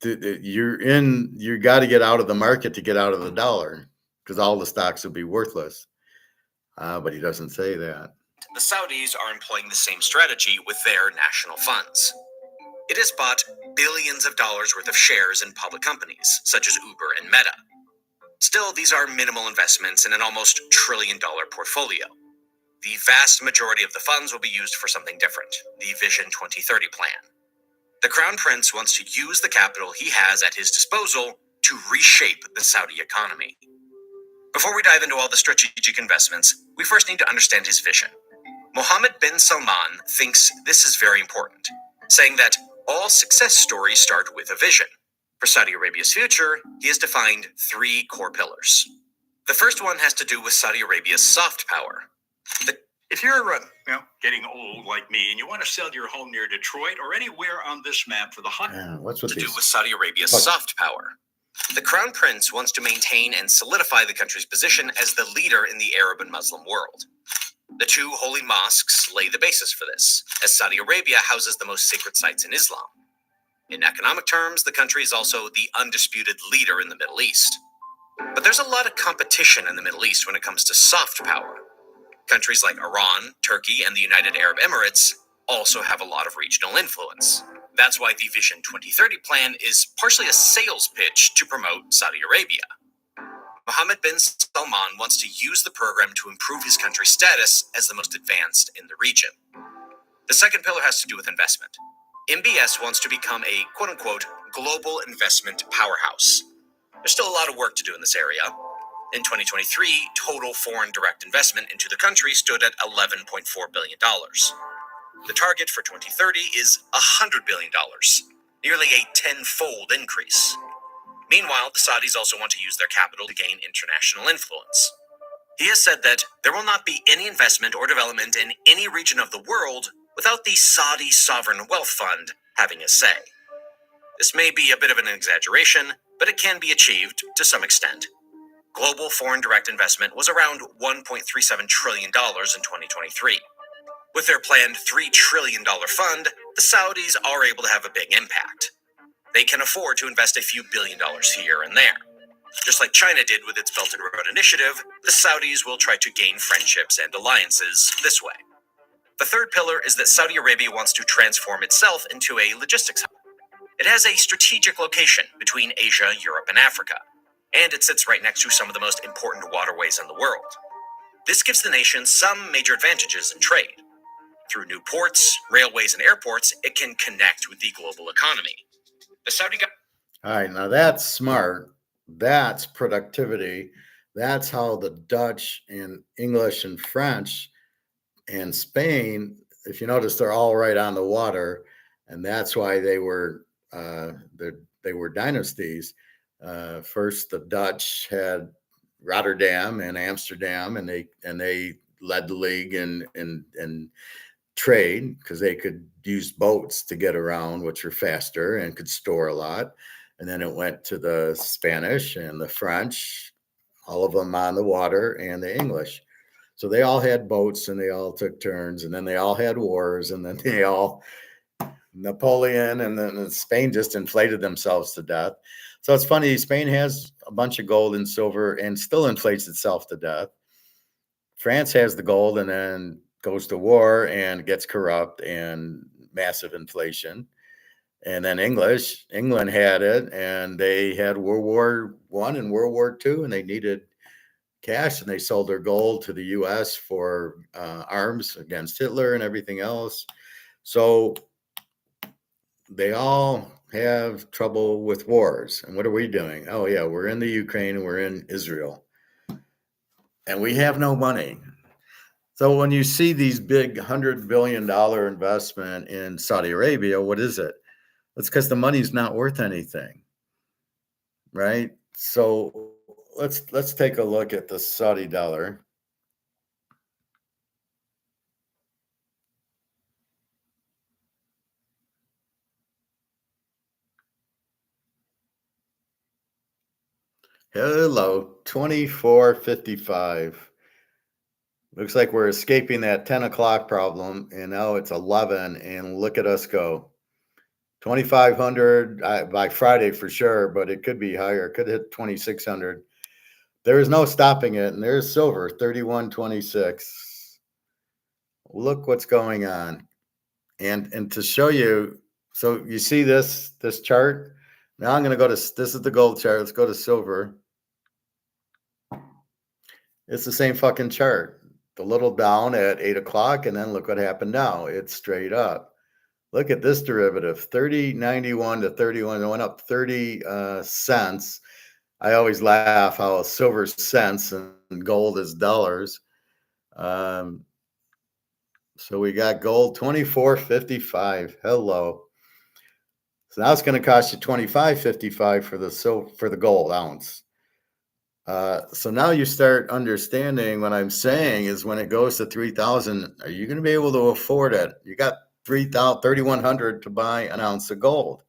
you got to get out of the market to get out of the dollar because all the stocks will be worthless. But he doesn't say that.
The Saudis are employing the same strategy with their national funds. It has bought billions of dollars worth of shares in public companies, such as Uber and Meta. Still, these are minimal investments in an almost $1 trillion portfolio. The vast majority of the funds will be used for something different, the Vision 2030 plan. The Crown Prince wants to use the capital he has at his disposal to reshape the Saudi economy. Before we dive into all the strategic investments, we first need to understand his vision. Mohammed bin Salman thinks this is very important, saying that all success stories start with a vision. For Saudi Arabia's future, he has defined 3 core pillars. The first one has to do with Saudi Arabia's soft power.
If you're getting old like me and you want to sell your home near Detroit or anywhere on this map for the
What's with
to do
these?
with Saudi Arabia's
Look.
soft power. The Crown Prince wants to maintain and solidify the country's position as the leader in the Arab and Muslim world. The 2 holy mosques lay the basis for this, as Saudi Arabia houses the most sacred sites in Islam. In economic terms, the country is also the undisputed leader in the Middle East. But there's a lot of competition in the Middle East when it comes to soft power. Countries like Iran, Turkey, and the United Arab Emirates also have a lot of regional influence. That's why the Vision 2030 plan is partially a sales pitch to promote Saudi Arabia. Mohammed bin Salman wants to use the program to improve his country's status as the most advanced in the region. The second pillar has to do with investment. MBS wants to become a quote-unquote global investment powerhouse. There's still a lot of work to do in this area. In 2023, total foreign direct investment into the country stood at $11.4 billion. The target for 2030 is $100 billion, nearly a tenfold increase. Meanwhile, the Saudis also want to use their capital to gain international influence. He has said that there will not be any investment or development in any region of the world without the Saudi Sovereign Wealth Fund having a say. This may be a bit of an exaggeration, but it can be achieved to some extent. Global foreign direct investment was around $1.37 trillion in 2023. With their planned $3 trillion fund, the Saudis are able to have a big impact. They can afford to invest a few $billion here and there. Just like China did with its Belt and Road Initiative, the Saudis will try to gain friendships and alliances this way. The third pillar is that Saudi Arabia wants to transform itself into a logistics hub. It has a strategic location between Asia, Europe, and Africa, and it sits right next to some of the most important waterways in the world. This gives the nation some major advantages in trade. Through new ports, railways, and airports, it can connect with the global economy. The Saudi government.
All right, now that's smart. That's productivity. That's how the Dutch and English and French and Spain, if you notice, they're all right on the water, and that's why they were dynasties. First, the Dutch had Rotterdam and Amsterdam, and they led the league in trade because they could use boats to get around, which were faster and could store a lot. And then it went to the Spanish and the French, all of them on the water, and the English. So they all had boats and they all took turns, and then they all had wars, and then Napoleon, and then Spain just inflated themselves to death. So it's funny, Spain has a bunch of gold and silver and still inflates itself to death. France has the gold and then goes to war and gets corrupt and massive inflation. And then England had it, and they had World War I and World War II, and they needed cash, and they sold their gold to the U.S. for arms against Hitler and everything else. So they all have trouble with wars. And what are we doing? Oh, yeah, we're in the Ukraine and we're in Israel. And we have no money. So when you see these big $100 billion investment in Saudi Arabia, what is it? It's because the money's not worth anything, right? So let's take a look at the Saudi dollar. Hello, 24.55. Looks like we're escaping that 10 o'clock problem, and now it's 11, and look at us go. 2,500 by Friday for sure, but it could be higher. It could hit 2,600. There is no stopping it, and there's silver, 31.26. Look what's going on. And to show you, so you see this chart? Now I'm going to go to, this is the gold chart. Let's go to silver. It's the same fucking chart. The little down at 8 o'clock, and then look what happened now. It's straight up. Look at this derivative, 30.91 to 31. It went up 30 cents. I always laugh how silver's cents and gold is dollars. So we got gold 24.55. Hello. So now it's going to cost you 25.55 for the gold ounce. So now you start understanding what I'm saying is when it goes to 3,000, are you going to be able to afford it? You got 3,100 to buy an ounce of gold.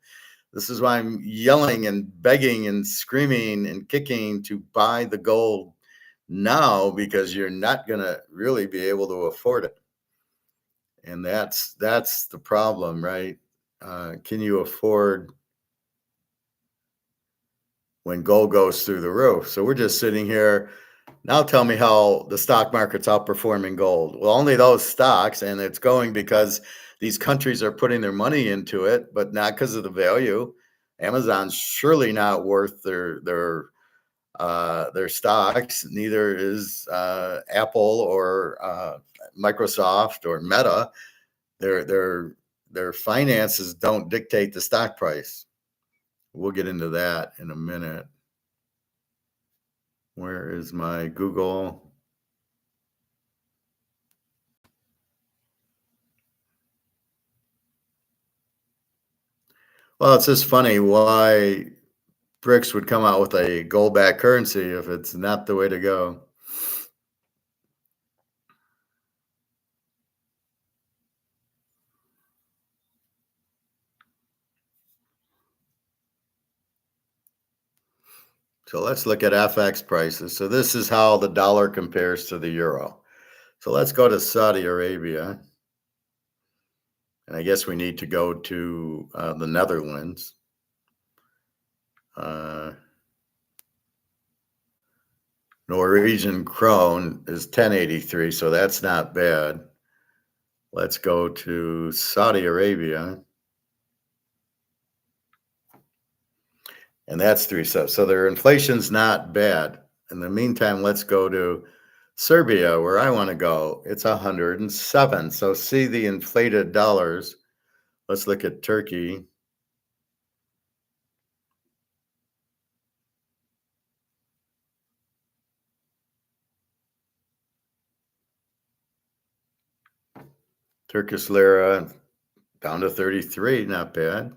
This is why I'm yelling and begging and screaming and kicking to buy the gold now, because you're not going to really be able to afford it. And that's the problem, right? Can you afford when gold goes through the roof? So we're just sitting here. Now tell me how the stock market's outperforming gold. Well, only those stocks, and it's going because these countries are putting their money into it, but not because of the value. Amazon's surely not worth their stocks. Neither is Apple or Microsoft or Meta. Their finances don't dictate the stock price. We'll get into that in a minute. Where is my Google? Well, it's just funny why BRICS would come out with a gold-backed currency if it's not the way to go. So let's look at FX prices. So this is how the dollar compares to the euro. So let's go to Saudi Arabia. And I guess we need to go to the Netherlands. Norwegian krone is 1083, so that's not bad. Let's go to Saudi Arabia. And that's 3 cents. So their inflation's not bad. In the meantime, let's go to Serbia, where I want to go. It's 107. So see the inflated dollars. Let's look at Turkey. Turkish lira down to 33, not bad.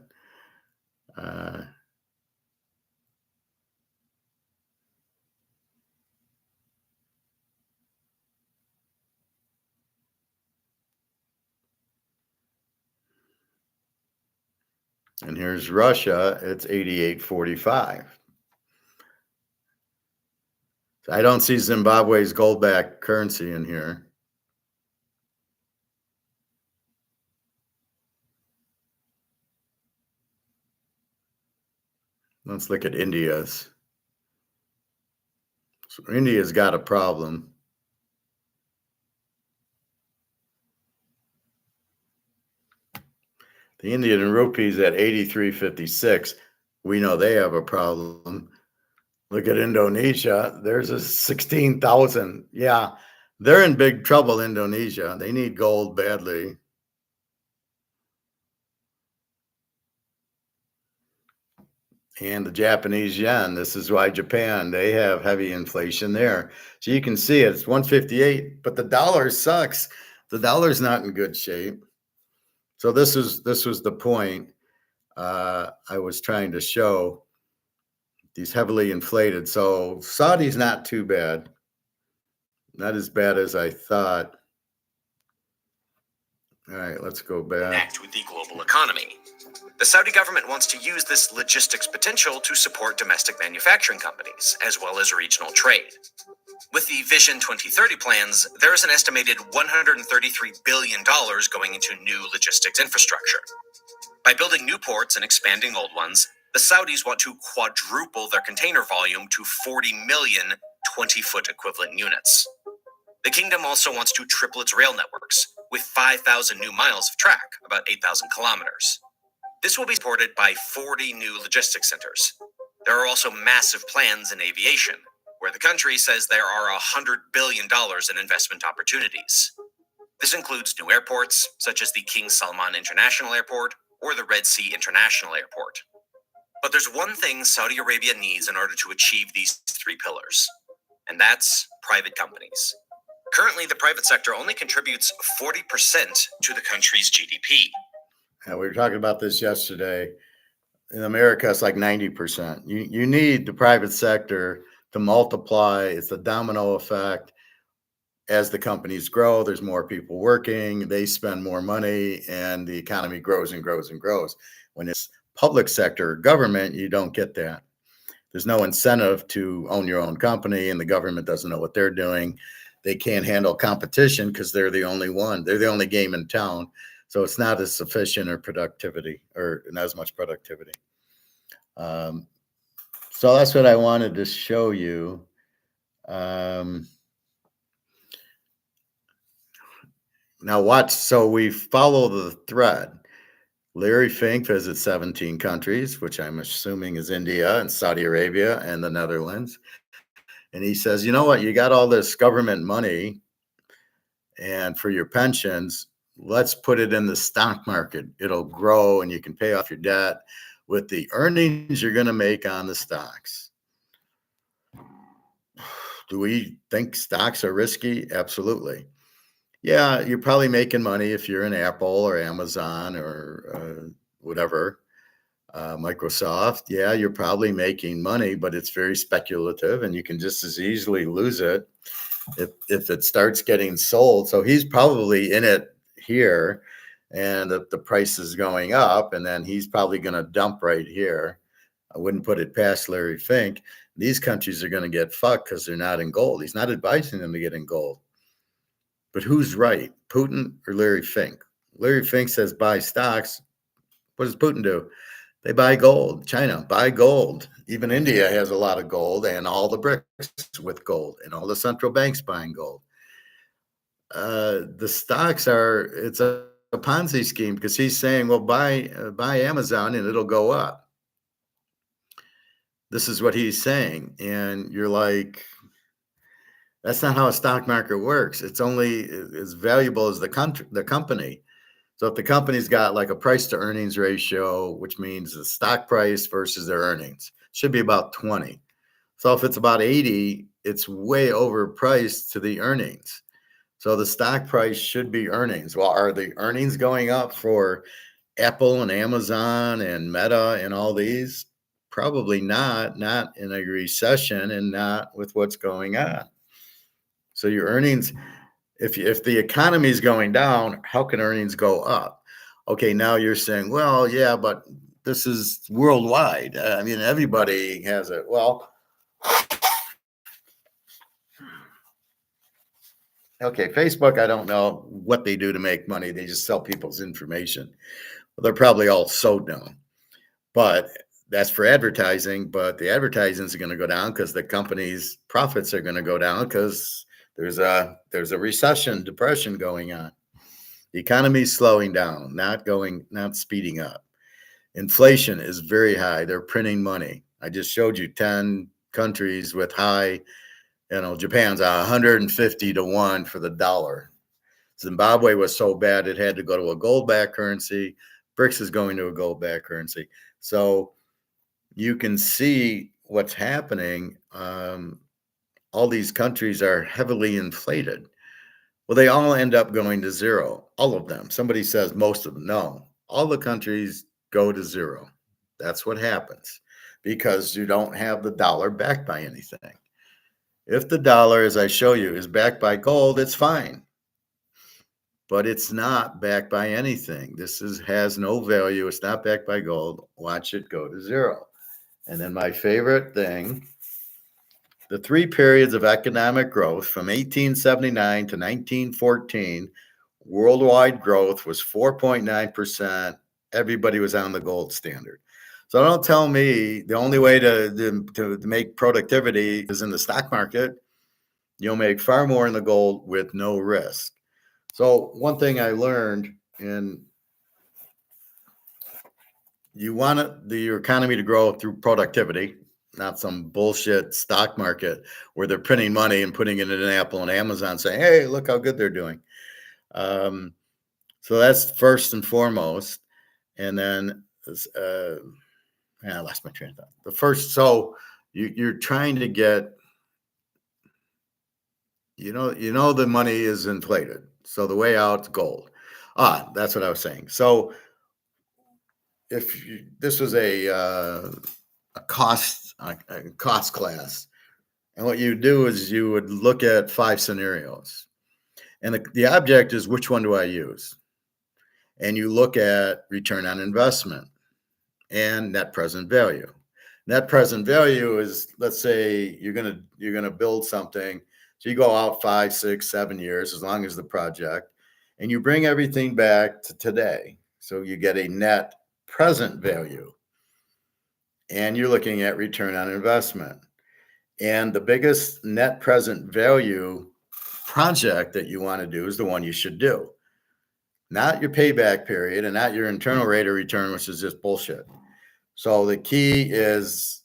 And here's Russia, it's 88.45. So I don't see Zimbabwe's gold-backed currency in here. Let's look at India's. So India's got a problem. The Indian rupee's at 83.56. We know they have a problem. Look at Indonesia. There's a 16,000. Yeah, they're in big trouble, Indonesia. They need gold badly. And the Japanese yen. This is why Japan, they have heavy inflation there. So you can see it, it's 158, but the dollar sucks. The dollar's not in good shape. So this was the point I was trying to show. These heavily inflated. So Saudi's not too bad. Not as bad as I thought. All right, let's go back.
Connect with the global economy. The Saudi government wants to use this logistics potential to support domestic manufacturing companies, as well as regional trade. With the Vision 2030 plans, there is an estimated $133 billion going into new logistics infrastructure. By building new ports and expanding old ones, the Saudis want to quadruple their container volume to 40 million 20-foot equivalent units. The kingdom also wants to triple its rail networks, with 5,000 new miles of track, about 8,000 kilometers. This will be supported by 40 new logistics centers. There are also massive plans in aviation, where the country says there are $100 billion in investment opportunities. This includes new airports, such as the King Salman International Airport or the Red Sea International Airport. But there's one thing Saudi Arabia needs in order to achieve these 3 pillars, and that's private companies. Currently, the private sector only contributes 40% to the country's GDP.
And we were talking about this yesterday. In America, it's like 90%. You need the private sector to multiply. It's a domino effect. As the companies grow, there's more people working, they spend more money, and the economy grows and grows and grows. When it's public sector government, you don't get that. There's no incentive to own your own company, and the government doesn't know what they're doing. They can't handle competition because they're the only one. They're the only game in town. So it's not as sufficient or productivity, or not as much productivity. So that's what I wanted to show you. Now watch. So we follow the thread. Larry Fink visits 17 countries, which I'm assuming is India and Saudi Arabia and the Netherlands. And he says, you know what? You got all this government money and for your pensions, let's put it in the stock market. It'll grow and you can pay off your debt with the earnings you're going to make on the stocks. Do we think stocks are risky? Absolutely. Yeah, you're probably making money if you're in Apple or Amazon or whatever, Microsoft. Yeah, you're probably making money, but it's very speculative and you can just as easily lose it if it starts getting sold. So he's probably in it here and the price is going up and then he's probably going to dump right here. I wouldn't put it past Larry Fink. These countries are going to get fucked because they're not in gold. He's not advising them to get in gold. But who's right, Putin or Larry Fink? Larry Fink says buy stocks. What does Putin do? They buy gold. China, buy gold. Even India has a lot of gold and all the BRICS with gold and all the central banks buying gold. The stocks it's a Ponzi scheme because he's saying, well, buy Amazon and it'll go up. This is what he's saying. And you're like, that's not how a stock market works. It's only as valuable as the company. So if the company's got like a price to earnings ratio, which means the stock price versus their earnings, should be about 20. So if it's about 80, it's way overpriced to the earnings. So the stock price should be earnings. Well, are the earnings going up for Apple and Amazon and Meta and all these? Probably not in a recession and not with what's going on. So your earnings, if the economy is going down, how can earnings go up? Okay, now you're saying, well, yeah, but this is worldwide. I mean, everybody has it. Well, okay, Facebook, I don't know what they do to make money. They just sell people's information. Well, they're probably all sold now. But that's for advertising. But the advertising is going to go down because the company's profits are going to go down because there's a recession, depression going on. The economy is slowing down, not speeding up. Inflation is very high. They're printing money. I just showed you 10 countries with high, Japan's 150 to 1 for the dollar. Zimbabwe was so bad it had to go to a gold-backed currency. BRICS is going to a gold-backed currency. So you can see what's happening. All these countries are heavily inflated. Well, they all end up going to zero, all of them. Somebody says most of them. No, all the countries go to zero. That's what happens because you don't have the dollar backed by anything. If the dollar, as I show you, is backed by gold, it's fine. But it's not backed by anything. This has no value. It's not backed by gold. Watch it go to zero. And then my favorite thing, the 3 periods of economic growth from 1879 to 1914, worldwide growth was 4.9%. Everybody was on the gold standard. So don't tell me the only way to make productivity is in the stock market. You'll make far more in the gold with no risk. So one thing I learned, and you want your economy to grow through productivity, not some bullshit stock market where they're printing money and putting it in Apple and Amazon saying, hey, look how good they're doing. So that's first and foremost. And then I lost my train of thought. So you're trying to get You know the money is inflated. So the way out's gold. That's what I was saying. So if this was a cost class, and what you do is you would look at 5 scenarios, and the object is which one do I use, and you look at return on investment and net present value. Net present value is, let's say you're gonna build something, so you go out 5, 6, 7 years, as long as the project, and you bring everything back to today, so you get a net present value, and you're looking at return on investment. And the biggest net present value project that you want to do is the one you should do, not your payback period and not your internal rate of return, which is just bullshit. So the key is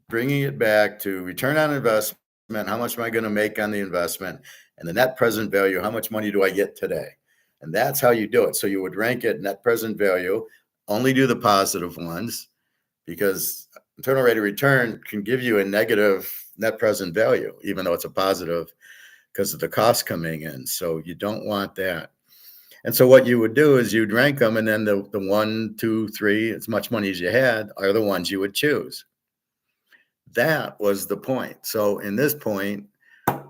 bringing it back to return on investment. How much am I going to make on the investment? And the net present value, how much money do I get today? And that's how you do it. So you would rank it net present value, only do the positive ones, because internal rate of return can give you a negative net present value, even though it's a positive because of the cost coming in. So you don't want that. And so what you would do is you'd rank them, and then the 1, 2, 3, as much money as you had, are the ones you would choose. That was the point. So in this point,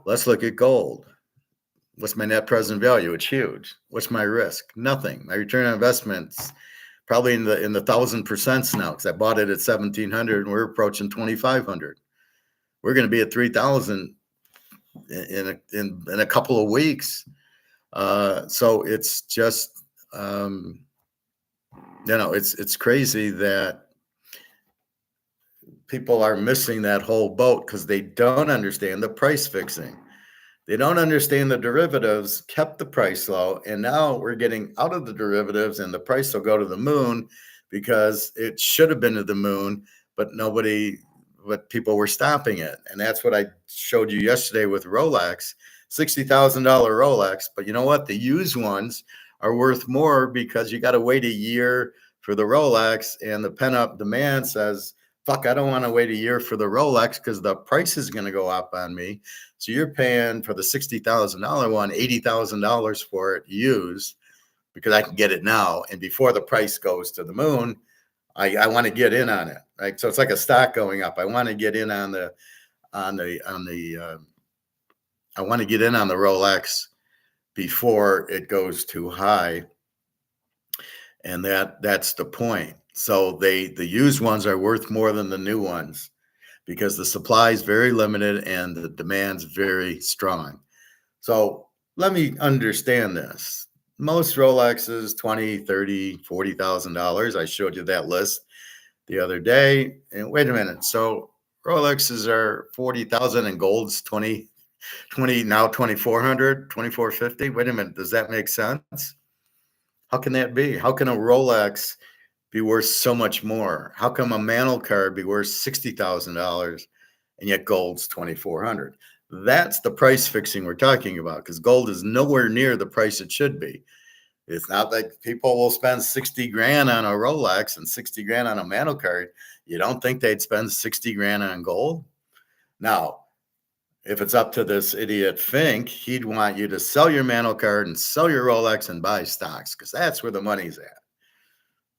let's look at gold. What's my net present value? It's huge. What's my risk? Nothing. My return on investment's probably in the 1,000% now, because I bought it at 1,700 and we're approaching 2,500. We're going to be at 3,000 in a couple of weeks. So it's just it's crazy that people are missing that whole boat because they don't understand the price fixing. They don't understand the derivatives kept the price low, and now we're getting out of the derivatives and the price will go to the moon because it should have been to the moon, but people were stopping it. And that's what I showed you yesterday with Rolex, $60,000 Rolex. But you know what? The used ones are worth more because you got to wait a year for the Rolex, and the pent-up demand says, fuck, I don't want to wait a year for the Rolex because the price is going to go up on me. So you're paying for the $60,000 one, $80,000 for it used because I can get it now. And before the price goes to the moon, I want to get in on it, right? So it's like a stock going up. I want to get in on the Rolex before it goes too high. And that's the point. So the used ones are worth more than the new ones because the supply is very limited and the demand's very strong. So let me understand this. Most Rolexes, $20,000, $30,000, $40,000. I showed you that list the other day. And wait a minute. So Rolexes are 40,000 and gold's 20 now 2,400, 2,450. Wait a minute. Does that make sense? How can that be? How can a Rolex be worth so much more? How come a mantle card be worth $60,000 and yet gold's 2,400? That's the price fixing we're talking about, because gold is nowhere near the price it should be. It's not like people will spend 60 grand on a Rolex and 60 grand on a mantle card. You don't think they'd spend 60 grand on gold? Now, if it's up to this idiot Fink, he'd want you to sell your mantle card and sell your Rolex and buy stocks, because that's where the money's at.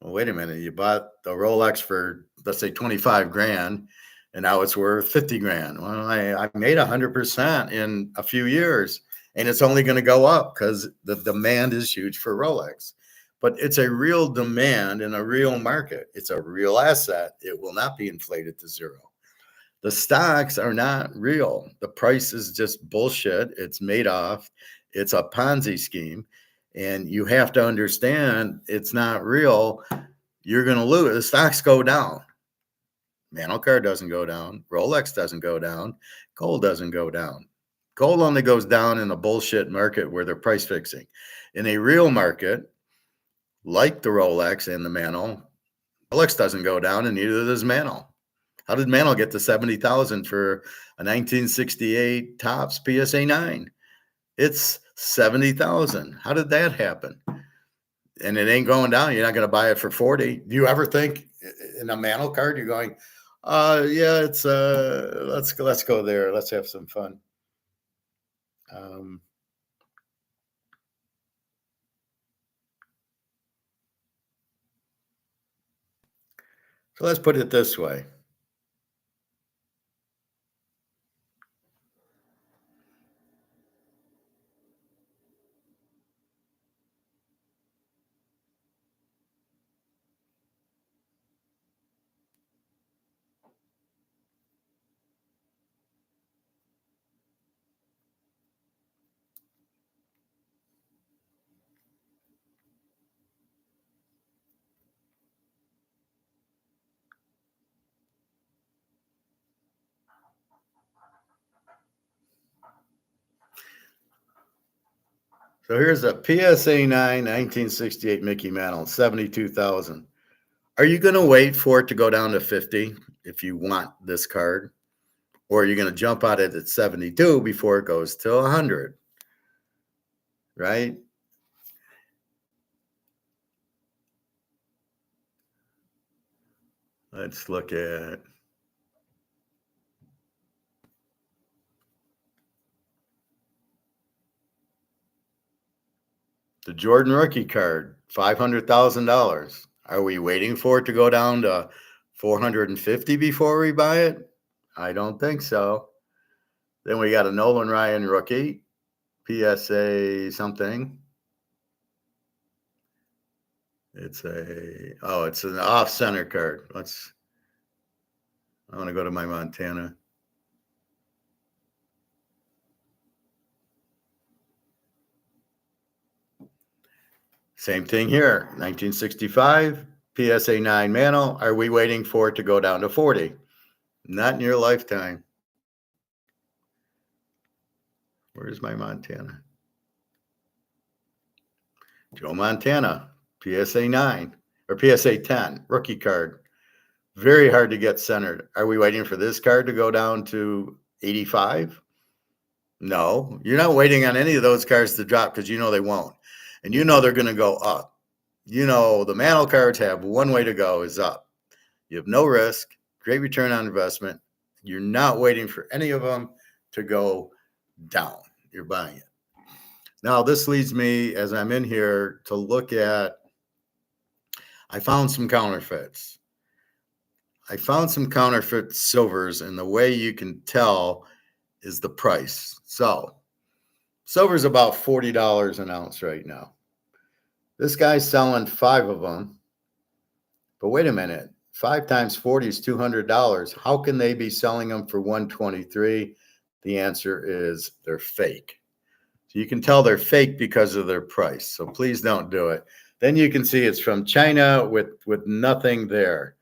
Well, wait a minute. You bought the Rolex for, let's say, 25 grand, and now it's worth 50 grand. Well, I made 100% in a few years, and it's only going to go up because the demand is huge for Rolex. But it's a real demand in a real market. It's a real asset. It will not be inflated to zero. The stocks are not real. The price is just bullshit. It's made off. It's a Ponzi scheme. And you have to understand it's not real. You're going to lose. The stocks go down. Mantle card doesn't go down. Rolex doesn't go down. Gold doesn't go down. Gold only goes down in a bullshit market where they're price fixing. In a real market, like the Rolex and the mantle, Rolex doesn't go down and neither does mantle. How did mantle get to 70,000 for a 1968 Topps PSA 9? It's 70,000. How did that happen? And it ain't going down. You're not going to buy it for 40. Do you ever think in a mantle card you're going, yeah, it's let's go there. Let's have some fun. Um, so let's put it this way. So here's a PSA 9 1968 Mickey Mantle, 72,000. Are you going to wait for it to go down to 50 if you want this card? Or are you going to jump at it at 72 before it goes to 100? Right? Let's look at the Jordan rookie card, $500,000. Are we waiting for it to go down to 450 before we buy it? I don't think so. Then we got a Nolan Ryan rookie, PSA something. It's an off center card. I want to go to my Montana. Same thing here, 1965, PSA 9 Mantle. Are we waiting for it to go down to 40? Not in your lifetime. Where's my Montana? Joe Montana, PSA 9 or PSA 10, rookie card. Very hard to get centered. Are we waiting for this card to go down to 85? No, you're not waiting on any of those cards to drop because you know they won't. And you know they're going to go up. You know the Mantle cards have one way to go is up. You have no risk, great return on investment. You're not waiting for any of them to go down. You're buying it. Now, this leads me, as I'm in here, to look at, I found some counterfeits. I found some counterfeit silvers, and the way you can tell is the price. So, silver's about $40 an ounce right now. This guy's selling 5 of them. But wait a minute, 5 times 40 is $200. How can they be selling them for $123? The answer is they're fake. So you can tell they're fake because of their price. So please don't do it. Then you can see it's from China with nothing there.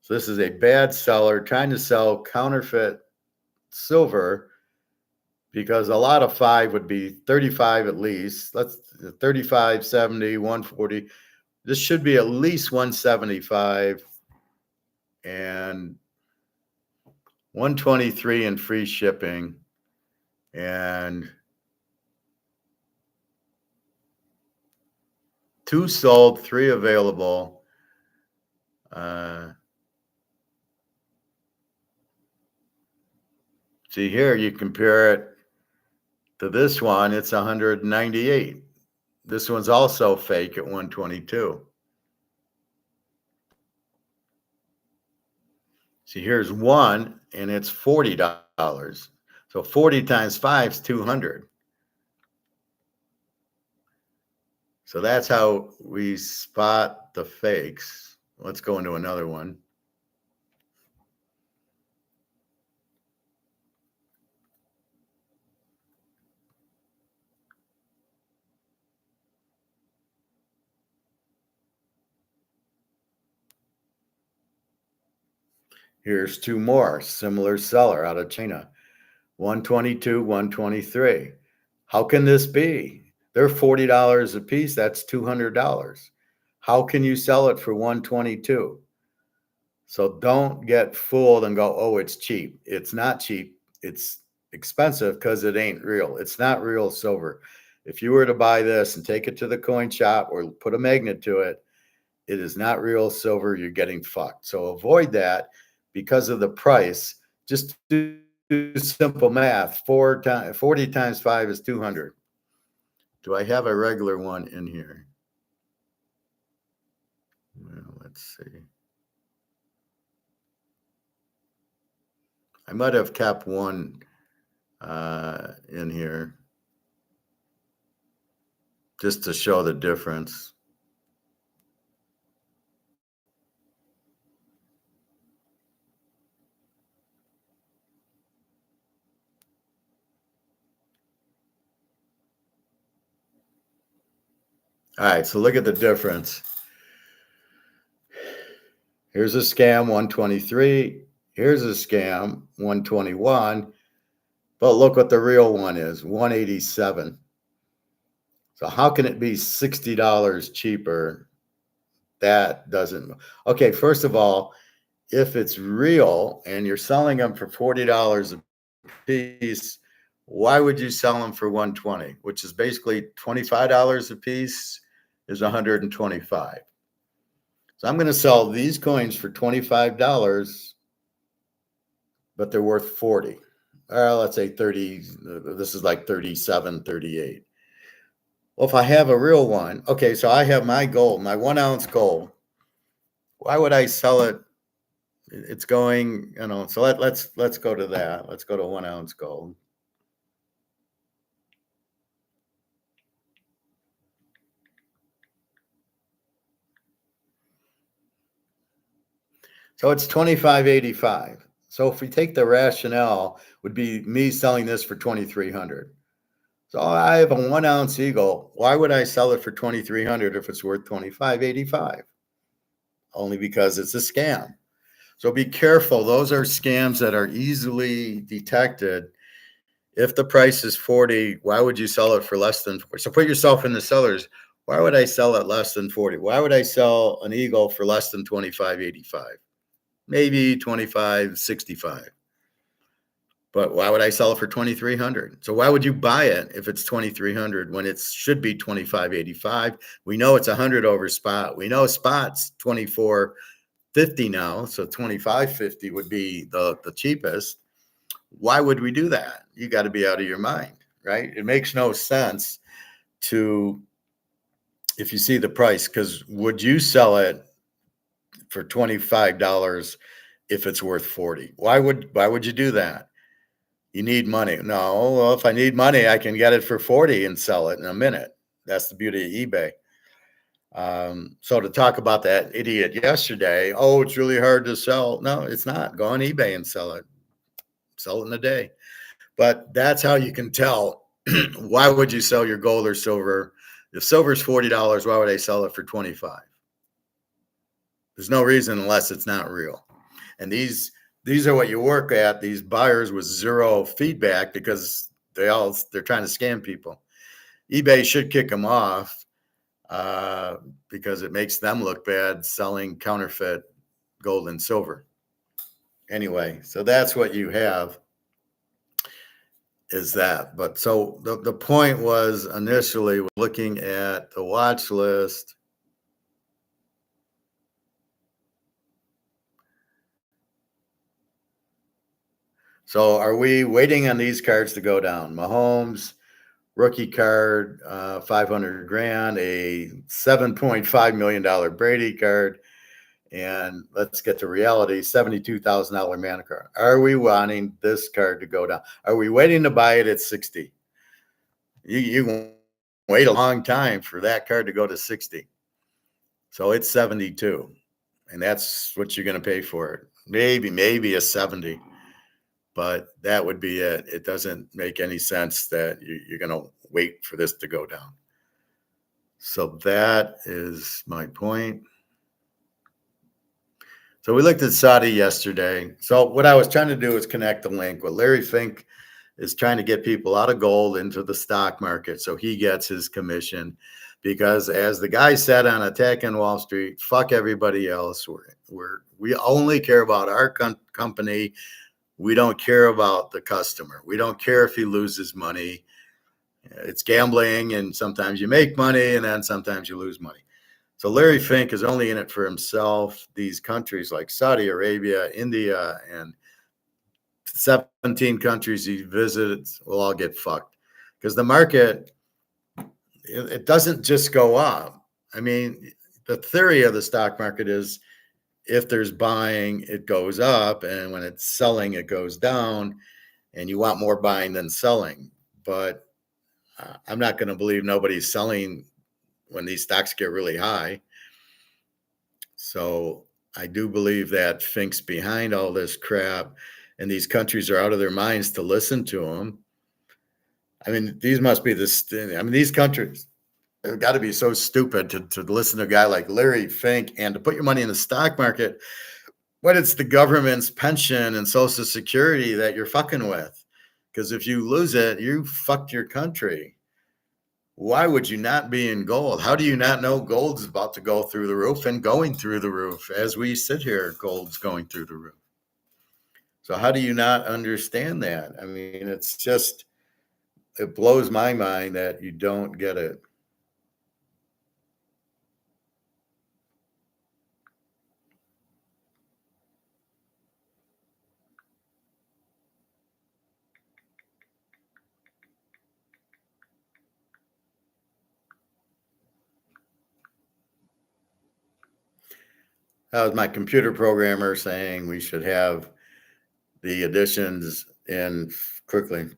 So this is a bad seller trying to sell counterfeit silver, because a lot of 5 would be 35 at least. Let's 35, 70, 140. This should be at least 175 and 123 in free shipping. And 2 sold, 3 available. See here, you compare it to this one, it's 198. This one's also fake at 122. See, here's one, and it's $40. So 40 times 5 is 200. So that's how we spot the fakes. Let's go into another one. Here's 2 more, similar seller out of China. 122, 123. How can this be? They're $40 a piece. That's $200. How can you sell it for 122? So don't get fooled and go, oh, it's cheap. It's not cheap. It's expensive because it ain't real. It's not real silver. If you were to buy this and take it to the coin shop or put a magnet to it, it is not real silver. You're getting fucked. So avoid that because of the price. Just do do simple math. 40 times 5 is 200. Do I have a regular one in here? Well, let's see. I might have kept one in here just to show the difference. All right, so look at the difference. Here's a scam, 123. Here's a scam, 121. But look what the real one is, 187. So how can it be $60 cheaper? That doesn't. Okay, first of all, if it's real and you're selling them for $40 a piece, why would you sell them for 120, which is basically $25 a piece is 125. So I'm going to sell these coins for $25, but they're worth 40. Or let's say 30. This is like 37, 38. Well, if I have a real one, okay, so I have my gold, my 1 ounce gold. Why would I sell it? It's going, so let's go to that. Let's go to 1 ounce gold. So it's $25.85. So if we take the rationale, would be me selling this for $2,300. So I have a 1 ounce eagle. Why would I sell it for $2,300 if it's worth $25.85? Only because it's a scam. So be careful. Those are scams that are easily detected. If the price is 40, why would you sell it for less than 40? So put yourself in the sellers. Why would I sell it less than 40? Why would I sell an eagle for less than $25.85? Maybe $25.65. But why would I sell it for $2,300? So why would you buy it if it's $2,300 when it should be $25.85? We know it's 100 over spot. We know spot's $24.50 now, so $25.50 would be the cheapest. Why would we do that? You got to be out of your mind, right? It makes no sense if you see the price, because would you sell it for $25 if it's worth 40? Why would you do that? You need money. No, well, if I need money, I can get it for 40 and sell it in a minute. That's the beauty of eBay. So to talk about that idiot yesterday, oh, it's really hard to sell. No, it's not. Go on eBay and sell it. Sell it in a day. But that's how you can tell. Why would you sell your gold or silver? If silver's $40, why would I sell it for 25? There's no reason unless it's not real. And these are what you work at, these buyers with zero feedback, because they're trying to scam people. eBay should kick them off because it makes them look bad selling counterfeit gold and silver. Anyway, so that's what you have is that. But so the point was initially looking at the watch list. So are we waiting on these cards to go down? Mahomes, rookie card, 500 grand, a $7.5 million Brady card, and let's get to reality, $72,000 Mana card. Are we wanting this card to go down? Are we waiting to buy it at 60? You can wait a long time for that card to go to 60. So it's 72, and that's what you're going to pay for it. Maybe a 70. But that would be it. It doesn't make any sense that you're going to wait for this to go down. So that is my point. So we looked at Saudi yesterday. So what I was trying to do is connect the link. What Larry Fink is trying to get people out of gold into the stock market so he gets his commission. Because as the guy said on Attack on Wall Street, fuck everybody else. We only care about our company. We don't care about the customer. We don't care if he loses money. It's gambling, and sometimes you make money, and then sometimes you lose money. So Larry Fink is only in it for himself. These countries like Saudi Arabia, India, and 17 countries you visit will all get fucked because the market, it doesn't just go up. I mean, the theory of the stock market is if there's buying, it goes up, and when it's selling, it goes down, and you want more buying than selling. But I'm not going to believe nobody's selling when these stocks get really high. So I do believe that Fink's behind all this crap, and these countries are out of their minds to listen to him. I mean, these must be these countries have got to be so stupid to listen to a guy like Larry Fink and to put your money in the stock market when it's the government's pension and social security that you're fucking with. Because if you lose it, you fucked your country. Why would you not be in gold? How do you not know gold's about to go through the roof and going through the roof? As we sit here, gold's going through the roof. So how do you not understand that? I mean, it's just, it blows my mind that you don't get it. That was my computer programmer saying we should have the additions in quickly.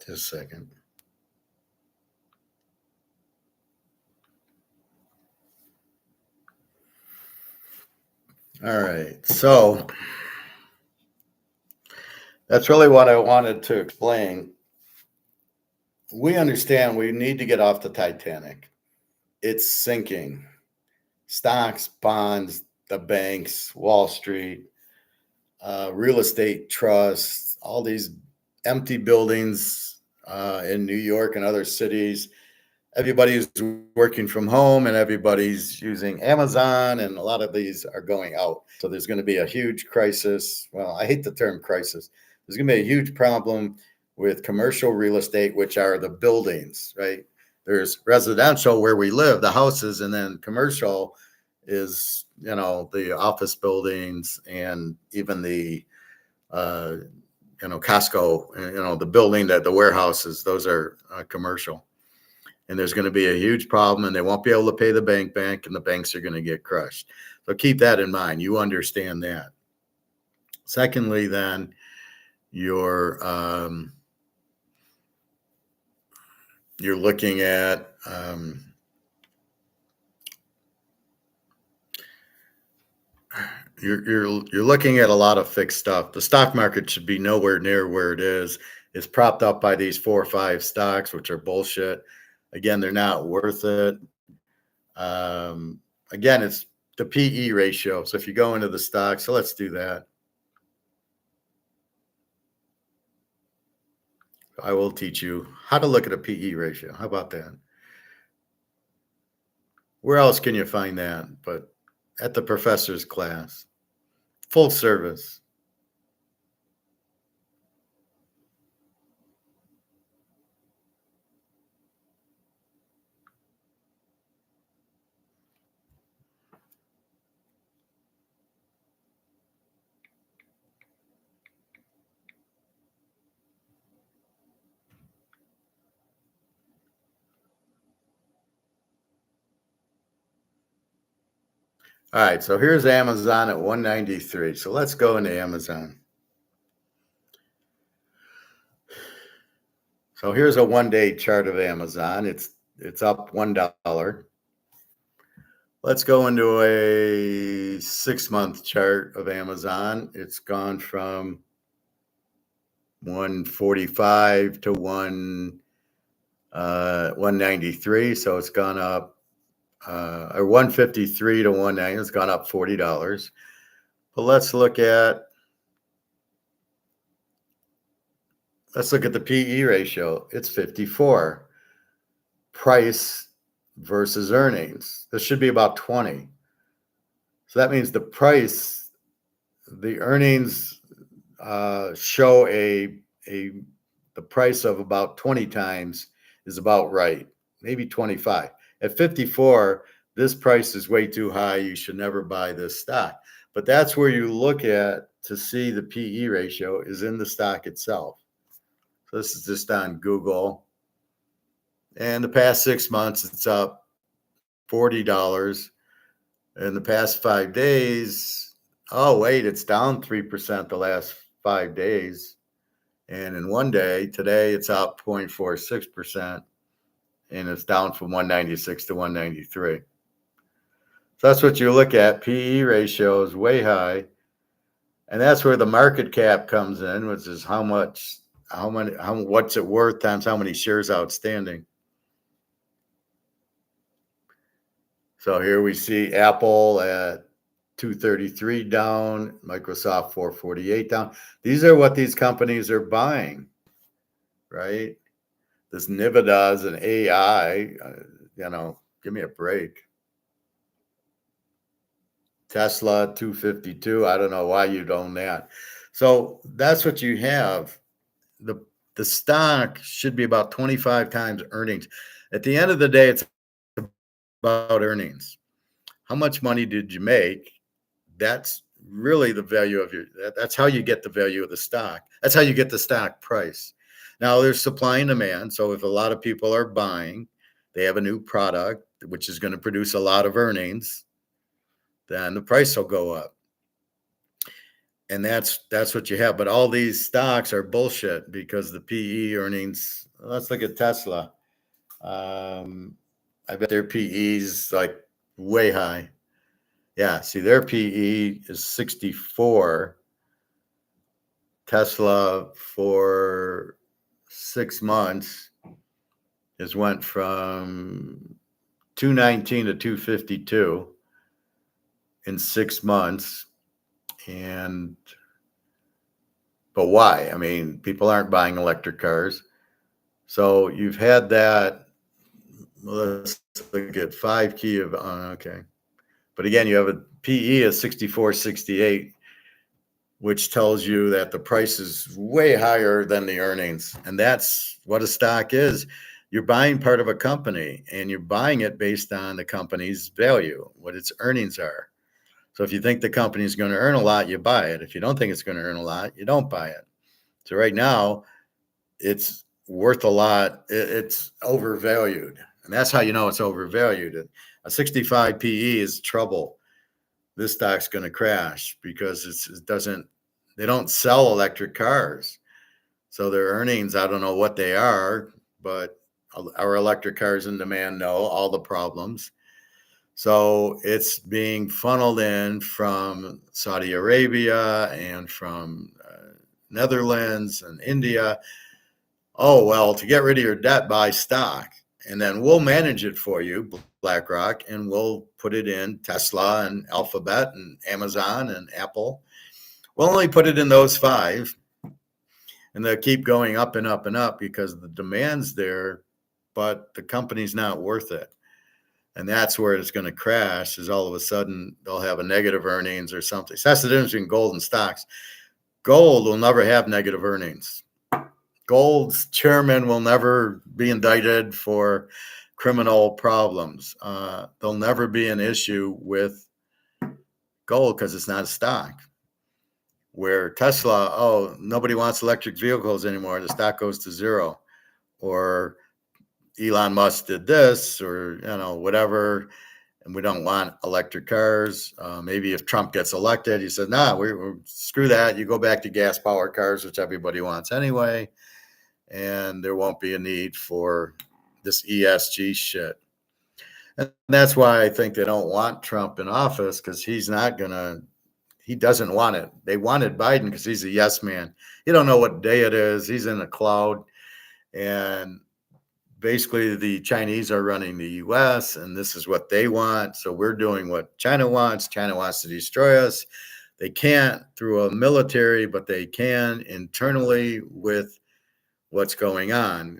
Just a second. All right. So that's really what I wanted to explain. We understand we need to get off the Titanic. It's sinking. Stocks, bonds, the banks, Wall Street, real estate trusts, all these empty buildings in New York and other cities. Everybody's working from home and everybody's using Amazon, and a lot of these are going out. So there's going to be a huge crisis. Well, I hate the term crisis. There's going to be a huge problem with commercial real estate, which are the buildings, right? There's residential where we live, the houses, and then commercial is, the office buildings and even the, Costco, the building that the warehouses, those are commercial. And there's going to be a huge problem, and they won't be able to pay the bank, and the banks are going to get crushed. So keep that in mind. You understand that. Secondly, then you're looking at you're looking at a lot of fixed stuff. The stock market should be nowhere near where it is. It's propped up by these 4 or 5 stocks, which are bullshit. Again, they're not worth it. Again, it's the PE ratio. So if you go into the stock, so let's do that. I will teach you how to look at a PE ratio. How about that? Where else can you find that but at the professor's class? Full service. All right, so here's Amazon at 193. So let's go into Amazon. So here's a one-day chart of Amazon. It's It's up $1. Let's go into a 6-month chart of Amazon. It's gone from 145 to 193. So it's gone up, or 153 to 190. It's gone up $40. But let's look at the PE ratio. It's 54. Price versus earnings. This should be about 20. So that means the earnings show the price of about 20 times is about right, maybe 25. At 54, this price is way too high. You should never buy this stock. But that's where you look at to see the PE ratio is in the stock itself. So this is just on Google. And the past 6 months, it's up $40. In the past 5 days, oh, wait, it's down 3% the last 5 days. And in one day, today, it's up 0.46%, and it's down from 196 to 193. So that's what you look at. PE ratio is way high. And that's where the market cap comes in, which is what's it worth times how many shares outstanding. So here we see Apple at 233 down, Microsoft 448 down. These are what these companies are buying, right? This Nvidia is an AI, give me a break. Tesla 252. I don't know why you'd own that. So that's what you have. The stock should be about 25 times earnings. At the end of the day, it's about earnings. How much money did you make? That's really the value of that's how you get the value of the stock. That's how you get the stock price. Now there's supply and demand. So if a lot of people are buying, they have a new product, which is going to produce a lot of earnings, then the price will go up. And that's what you have. But all these stocks are bullshit because the PE earnings, let's look at Tesla. I bet their PE is like way high. Yeah, see, their PE is 64. Tesla for 6 months has went from 219 to 252 in 6 months. But why? I mean, people aren't buying electric cars. So you've had that. Let's look at 5 key of, okay. But again, you have a PE of 64.68, which tells you that the price is way higher than the earnings. And that's what a stock is. You're buying part of a company, and you're buying it based on the company's value, what its earnings are. So if you think the company is going to earn a lot, you buy it. If you don't think it's going to earn a lot, you don't buy it. So right now, it's worth a lot. It's overvalued. And that's how you know it's overvalued. A 65 PE is trouble. This stock's going to crash because they don't sell electric cars. So their earnings, I don't know what they are, but our electric cars in demand know all the problems. So it's being funneled in from Saudi Arabia and from Netherlands and India. Oh, well, to get rid of your debt, buy stock. And then we'll manage it for you, BlackRock, and we'll put it in Tesla and Alphabet and Amazon and Apple. We'll only put it in those 5. And they'll keep going up and up and up because the demand's there, but the company's not worth it. And that's where it's going to crash, is all of a sudden they'll have a negative earnings or something. So that's the difference between gold and stocks. Gold will never have negative earnings. Gold's chairman will never be indicted for criminal problems. There'll never be an issue with gold because it's not a stock. Where Tesla, nobody wants electric vehicles anymore. The stock goes to zero. Or Elon Musk did this, or whatever, and we don't want electric cars. Maybe if Trump gets elected, he said, "Nah, we're screw that. You go back to gas-powered cars, which everybody wants anyway, and there won't be a need for this ESG shit. And that's why I think they don't want Trump in office, because he doesn't want it. They wanted Biden because he's a yes man. You don't know what day it is. He's in a cloud. And basically the Chinese are running the US, and this is what they want. So we're doing what China wants. China wants to destroy us. They can't through a military, but they can internally with what's going on,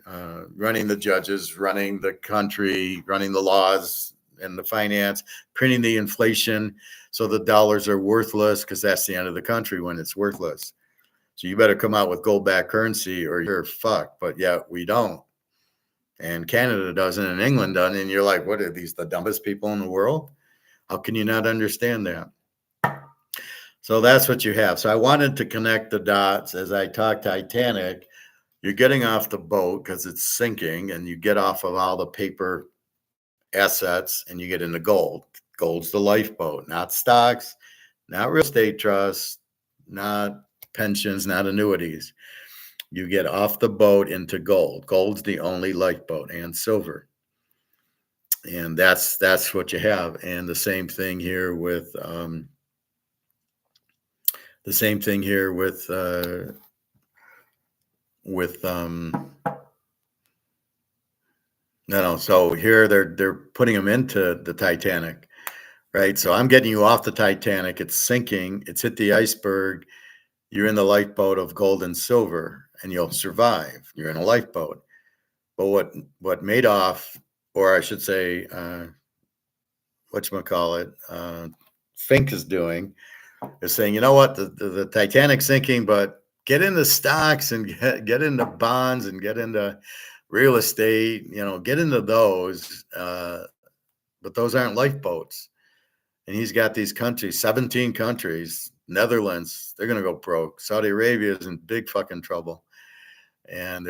running the judges, running the country, running the laws and the finance, printing the inflation. So the dollars are worthless, because that's the end of the country when it's worthless. So you better come out with gold-backed currency or you're fucked. But yet we don't. And Canada doesn't, and England doesn't. And you're like, what are these, the dumbest people in the world? How can you not understand that? So that's what you have. So I wanted to connect the dots as I talk Titanic. You're getting off the boat because it's sinking, and you get off of all the paper assets and you get into gold. Gold's the lifeboat, not stocks, not real estate trusts, not pensions, not annuities. You get off the boat into gold. Gold's the only lifeboat, and silver. And that's what you have. And the same thing here with no. So here they're putting them into the Titanic, right? So I'm getting you off the Titanic. It's sinking. It's hit the iceberg. You're in the lifeboat of gold and silver, and you'll survive. You're in a lifeboat. But what Madoff, or I should say, whatchamacallit, Fink is doing, is saying, you know what, the Titanic's sinking, but get into stocks and get into bonds and get into real estate, get into those. But those aren't lifeboats. And he's got these countries, 17 countries, Netherlands, they're going to go broke. Saudi Arabia is in big fucking trouble. And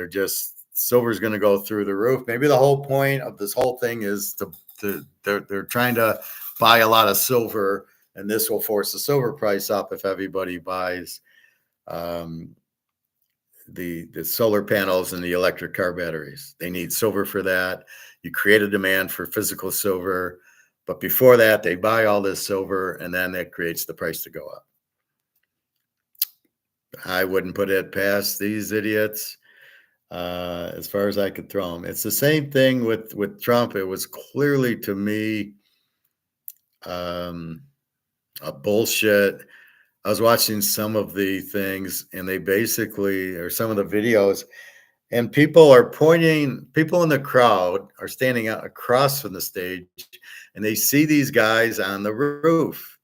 silver's going to go through the roof. Maybe the whole point of this whole thing is they're trying to buy a lot of silver, and this will force the silver price up if everybody buys the solar panels and the electric car batteries. They need silver for that. You create a demand for physical silver, but before that, they buy all this silver, and then that creates the price to go up. I wouldn't put it past these idiots. As far as I could throw them, it's the same thing with Trump. It was clearly to me a bullshit. I was watching some of the things, and they basically, or some of the videos, and people in the crowd are standing out across from the stage, and they see these guys on the roof,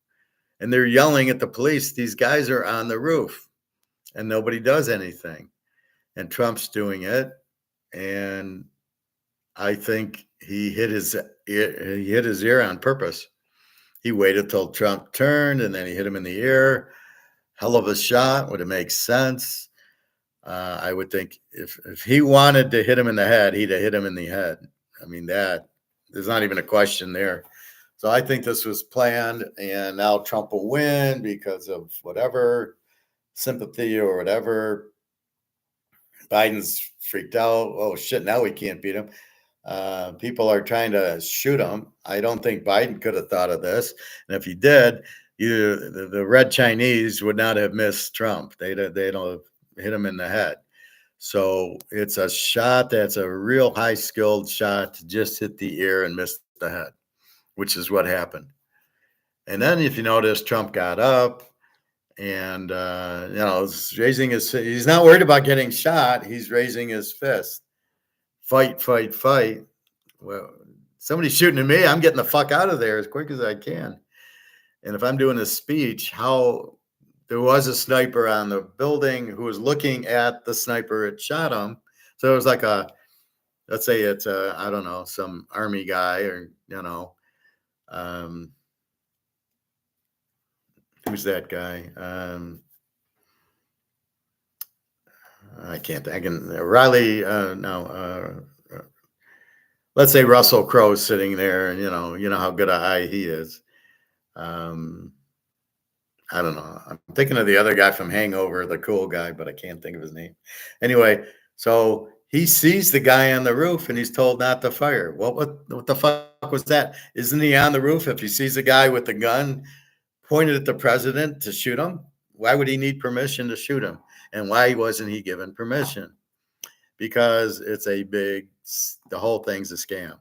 and they're yelling at the police. These guys are on the roof, and nobody does anything. And Trump's doing it, and I think he hit his ear on purpose. He waited till Trump turned, and then he hit him in the ear. Hell of a shot. Would it make sense? I would think if he wanted to hit him in the head, he'd have hit him in the head. I mean, there's not even a question there. So I think this was planned, and now Trump will win because of whatever sympathy or whatever. Biden's freaked out. Oh shit! Now we can't beat him. People are trying to shoot him. I don't think Biden could have thought of this. And if he did, the red Chinese would not have missed Trump. They'd have hit him in the head. So it's a shot that's a real high skilled shot to just hit the ear and miss the head, which is what happened. And then if you notice, Trump got up. And, he's not worried about getting shot. He's raising his fist. Fight, fight, fight. Well, somebody's shooting at me. I'm getting the fuck out of there as quick as I can. And if I'm doing a speech, there was a sniper on the building who was looking at the sniper that shot him. So it was like let's say it's I don't know, some army guy or, who's that guy? Riley, let's say Russell Crowe's sitting there, and you know how good a eye he is. I don't know. I'm thinking of the other guy from Hangover, the cool guy, but I can't think of his name. Anyway, so He sees the guy on the roof and he's told not to fire. What the fuck was that? Isn't he on the roof if he sees a guy with a gun pointed at the president to shoot him? Why would he need permission to shoot him? And why wasn't he given permission? Because the whole thing's a scam.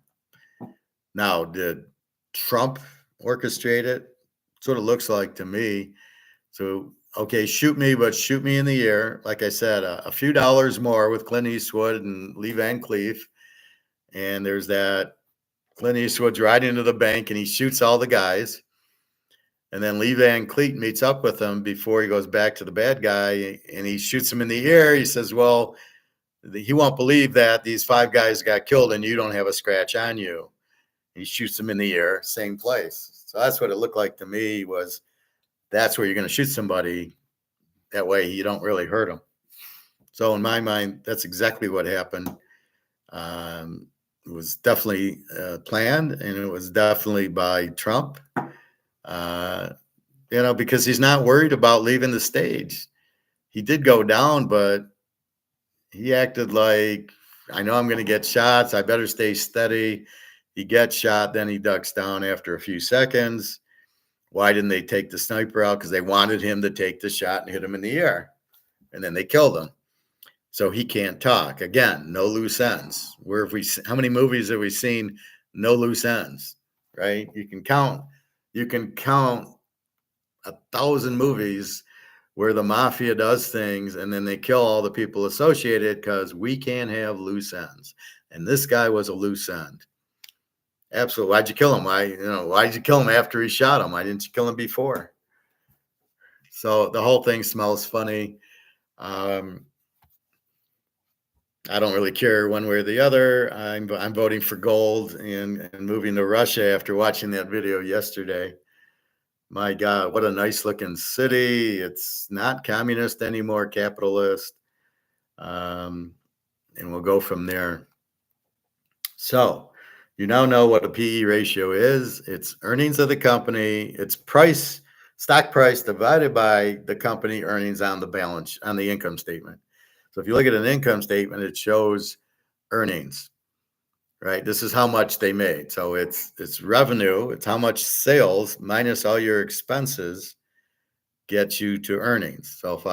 Now, did Trump orchestrate it? Sort of looks like to me. So, okay, shoot me, but shoot me in the air. Like I said, a few dollars more with Clint Eastwood and Lee Van Cleef. And there's that Clint Eastwood's riding into the bank and he shoots all the guys. And then Lee Van Cleef meets up with him before he goes back to the bad guy and he shoots him in the air. He says, well, he won't believe that these 5 guys got killed and you don't have a scratch on you. He shoots them in the air, same place. So that's what it looked like to me was that's where you're going to shoot somebody. That way you don't really hurt them. So in my mind, that's exactly what happened. It was definitely planned and it was definitely by Trump, because he's not worried about leaving the stage. He did go down, but he acted like, I know I'm going to get shots. I better stay steady. He gets shot. Then he ducks down after a few seconds. Why didn't they take the sniper out? Because they wanted him to take the shot and hit him in the air. And then they killed him. So he can't talk. Again, no loose ends. How many movies have we seen? No loose ends, right? You can count 1,000 movies where the mafia does things and then they kill all the people associated because we can't have loose ends. And this guy was a loose end. Absolutely. Why'd you kill him? Why'd you kill him after he shot him? Why didn't you kill him before? So the whole thing smells funny. I don't really care one way or the other. I'm voting for gold and moving to Russia after watching that video yesterday. My God, what a nice looking city. It's not communist anymore, capitalist. And we'll go from there. So you now know what a PE ratio is. It's earnings of the company. It's stock price divided by the company earnings on the income statement. So if you look at an income statement, it shows earnings, right? This is how much they made. So it's revenue. It's how much sales minus all your expenses gets you to earnings. So if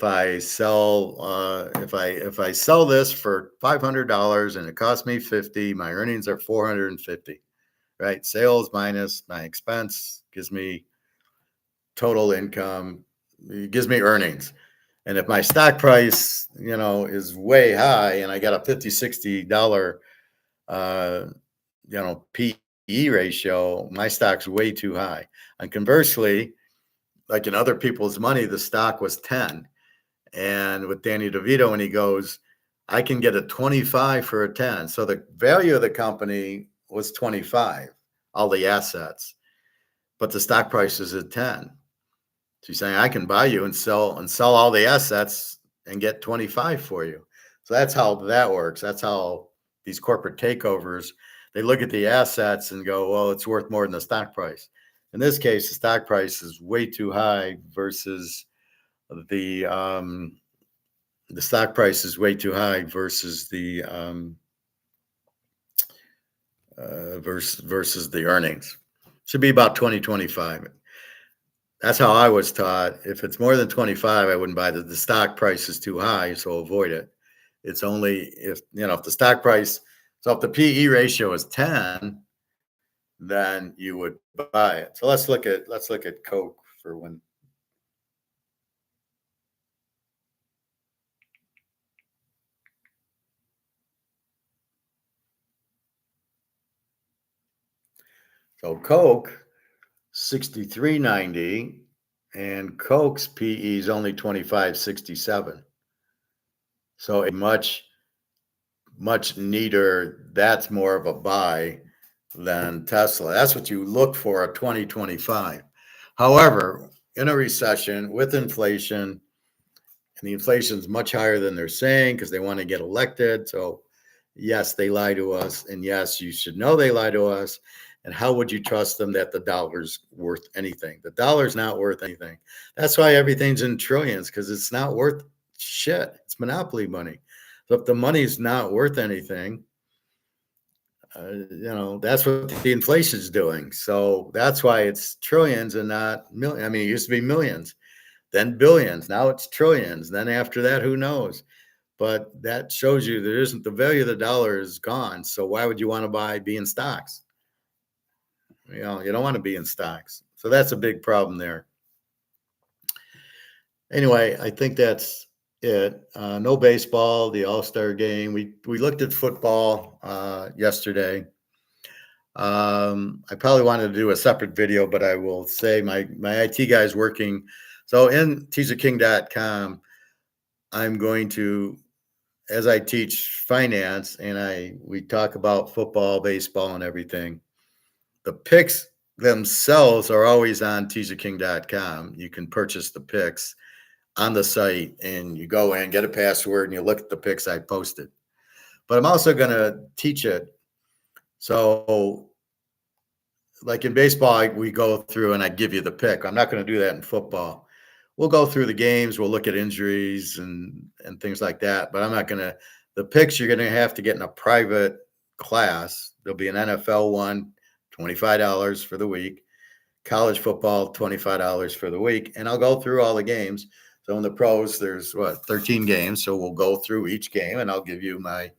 I sell this for $500 and it costs me $50, my earnings are $450, right? Sales minus my expense gives me total income, it gives me earnings. And if my stock price, is way high and I got a $50, $60, PE ratio, my stock's way too high. And conversely, like in other people's money, the stock was 10. And with Danny DeVito, when he goes, I can get a 25 for a 10. So the value of the company was 25, all the assets, but the stock price is at 10. So he's saying I can buy you and sell all the assets and get 25 for you. So that's how that works. That's how these corporate takeovers, they look at the assets and go, well, it's worth more than the stock price. In this case, the stock price is way too high versus the stock price is way too high versus the versus the earnings. Should be about 20-25. That's how I was taught. If it's more than 25, I wouldn't buy it. The stock price is too high, so avoid it. It's only if the stock price, so if the PE ratio is 10, then you would buy it. So let's look at Coke for when. So Coke, 63.90, and Coke's PE is only 25.67. So a much neater, that's more of a buy than Tesla. That's what you look for at 2025. However, in a recession with inflation, and the inflation is much higher than they're saying because they want to get elected. So yes, they lie to us. And yes, you should know they lie to us. And how would you trust them that the dollar's worth anything? The dollar's not worth anything. That's why everything's in trillions, because it's not worth shit. It's monopoly money. So if the money's not worth anything, that's what the inflation is doing. So that's why it's trillions and not million. I mean, it used to be millions, then billions. Now it's trillions. Then after that, who knows? But that shows you there isn't, the value of the dollar is gone. So why would you want to be in stocks? You don't want to be in stocks. So that's a big problem there. Anyway, I think that's it. No baseball, the All-Star game. We looked at football yesterday. I probably wanted to do a separate video, but I will say my IT guy is working. So in teaserking.com, I'm going to, as I teach finance and we talk about football, baseball, and everything, the picks themselves are always on teaserking.com. You can purchase the picks on the site and you go in, get a password, and you look at the picks I posted. But I'm also going to teach it. So like in baseball, we go through and I give you the pick. I'm not going to do that in football. We'll go through the games. We'll look at injuries and things like that. But I'm not going to, the picks you're going to have to get in a private class. There'll be an NFL one, $25 for the week. College football, $25 for the week. And I'll go through all the games. So in the pros, there's 13 games. So we'll go through each game and I'll give you my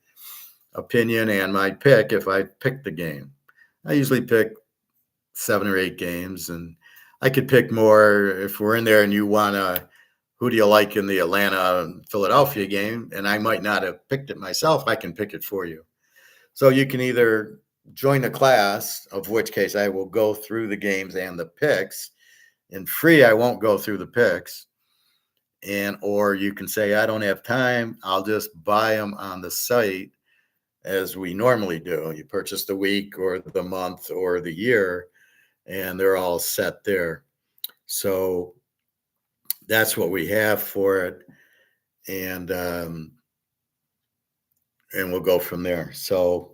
opinion and my pick if I pick the game. I usually pick 7 or 8 games, and I could pick more if we're in there and you want to, who do you like in the Atlanta Philadelphia game? And I might not have picked it myself. I can pick it for you. So you can either join the class, of which case I will go through the games and the picks. In free, I won't go through the picks. Or you can say, I don't have time. I'll just buy them on the site as we normally do. You purchase the week or the month or the year, and they're all set there. So that's what we have for it. And we'll go from there. So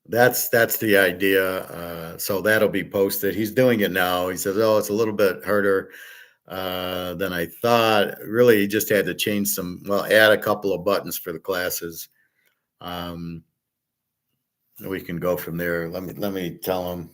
that's the idea. So that'll be posted. He's doing it now. He says, oh, it's a little bit harder than I thought. Really, he just had to change add a couple of buttons for the classes. We can go from there. Let me tell him.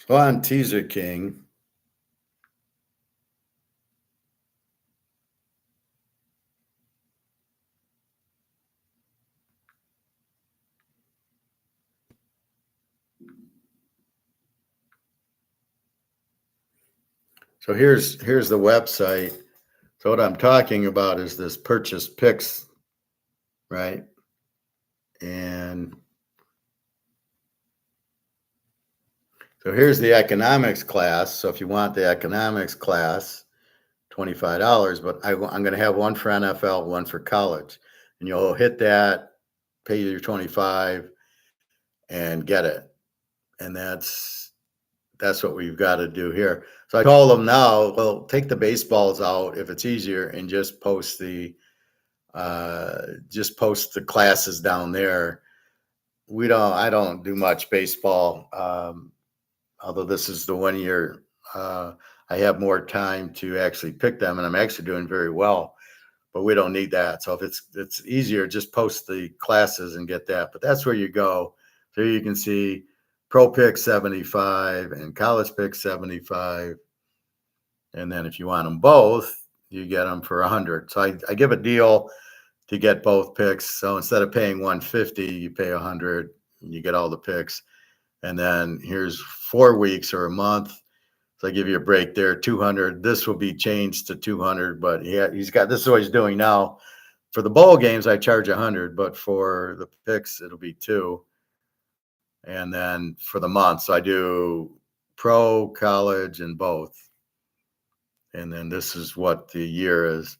So on Teaser King, so here's the website. So what I'm talking about is this purchase picks, right? And so here's the economics class. So if you want the economics class, $25, but I'm going to have one for NFL, one for college. And you'll hit that, pay your $25 and get it. And that's what we've got to do here. So I told them now, well, take the baseballs out if it's easier and just post the classes down there. I don't do much baseball. Although this is the 1 year, I have more time to actually pick them, and I'm actually doing very well. But we don't need that. So if it's easier, just post the classes and get that. But that's where you go. So you can see pro pick 75 and college pick 75. And then if you want them both, you get them for 100. So I give a deal to get both picks. So instead of paying 150, you pay 100 and you get all the picks. And then here's 4 weeks or a month. So I give you a break there, 200. This will be changed to 200, but he's got, this is what he's doing now. For the bowl games, I charge 100, but for the picks, it'll be 2. And then for the month, so I do pro, college, and both. And then this is what the year is.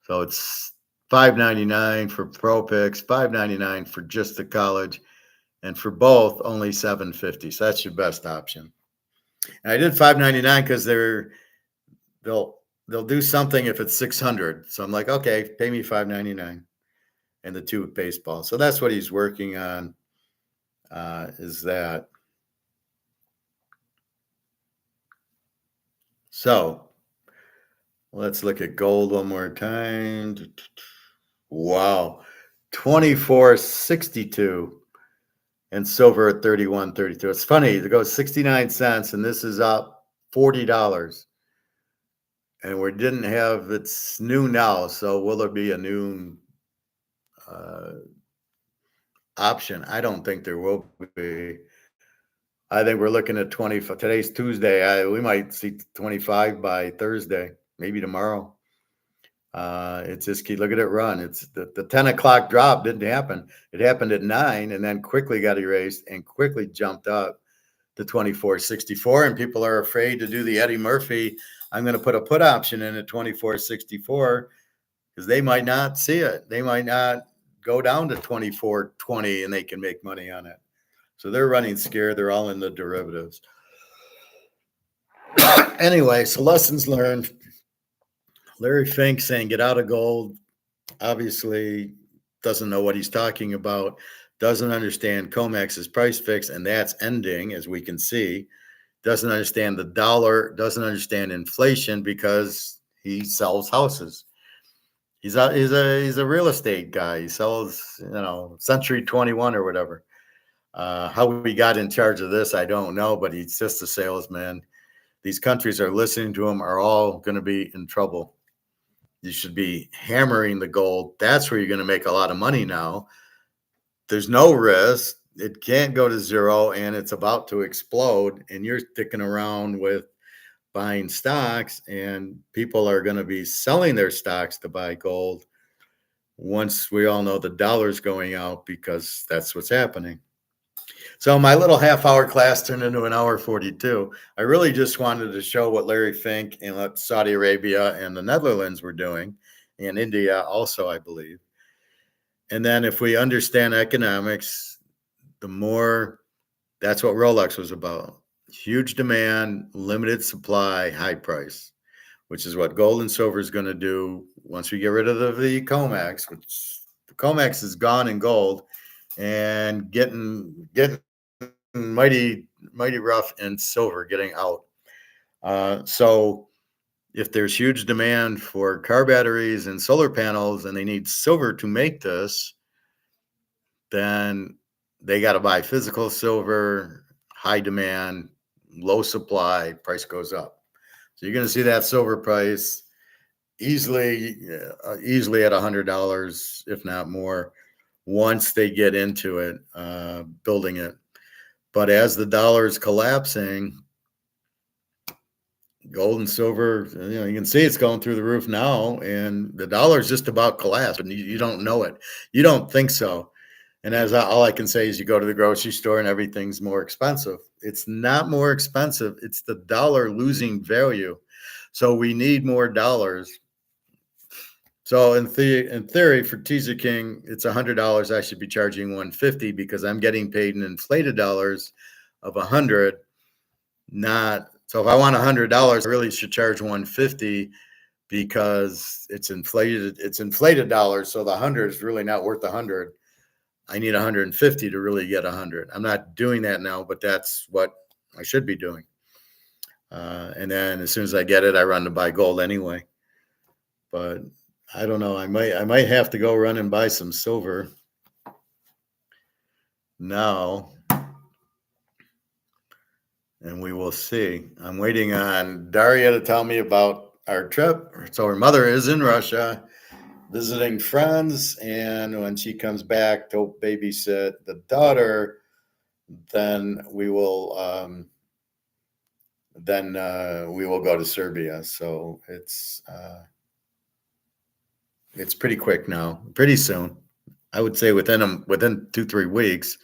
So it's $5.99 for pro picks, $5.99 for just the college, and for both only $7.50. So that's your best option. And I did $5.99 because they'll do something if it's 600. So I'm like, okay, pay me $5.99 and the 2 baseball. So that's what he's working on. Is that so? Let's look at gold one more time. Wow, 24.62. And silver at 31.32. It's funny, it goes 69 cents, and this is up $40. And we didn't have, it's noon now, so will there be a noon option? I don't think there will be. I think we're looking at 20. Today's Tuesday. We might see 25 by Thursday, maybe tomorrow. It's just look at it run. It's the 10 o'clock drop didn't happen. It happened at 9 and then quickly got erased and quickly jumped up to 24.64. And people are afraid to do the Eddie Murphy. I'm going to put a put option in at 24.64 because they might not see it. They might not go down to 24.20 and they can make money on it. So they're running scared. They're all in the derivatives. Anyway, so lessons learned. Larry Fink saying get out of gold. Obviously doesn't know what he's talking about. Doesn't understand COMEX's price fix, and that's ending, as we can see. Doesn't understand the dollar. Doesn't understand inflation because he sells houses. He's a real estate guy. He sells, Century 21 or whatever. How he got in charge of this, I don't know, but he's just a salesman. These countries are listening to him are all going to be in trouble. You should be hammering the gold. That's where you're going to make a lot of money now. There's no risk. It can't go to zero, and it's about to explode, and you're sticking around with buying stocks, and people are going to be selling their stocks to buy gold once we all know the dollar's going out, because that's what's happening. So my little half-hour class turned into an hour 42. I really just wanted to show what Larry Fink and what Saudi Arabia and the Netherlands were doing, and India also, I believe. And then if we understand economics, the more, that's what Rolex was about. Huge demand, limited supply, high price, which is what gold and silver is going to do once we get rid of the COMEX, which the COMEX is gone in gold and getting mighty rough in silver, getting out. So if there's huge demand for car batteries and solar panels and they need silver to make this, then they got to buy physical silver, high demand, low supply, price goes up. So you're going to see that silver price easily at $100, if not more, once they get into it, building it. But as the dollar is collapsing, gold and silver, you can see it's going through the roof now, and the dollar is just about collapsed, and you don't know it. You don't think so. And all I can say is you go to the grocery store and everything's more expensive. It's not more expensive. It's the dollar losing value. So we need more dollars. So in theory, for Teaser King, it's $100. I should be charging $150 because I'm getting paid in inflated dollars of $100. So if I want $100, I really should charge $150 because it's inflated. It's inflated dollars. So the 100 is really not worth 100. I need 150 to really get 100. I'm not doing that now, but that's what I should be doing. And then as soon as I get it, I run to buy gold anyway. But I don't know. I might have to go run and buy some silver now, and we will see. I'm waiting on Daria to tell me about our trip. So her mother is in Russia visiting friends, and when she comes back to babysit the daughter, then we will go to Serbia. So it's It's pretty quick now, pretty soon. I would say within 2-3 weeks.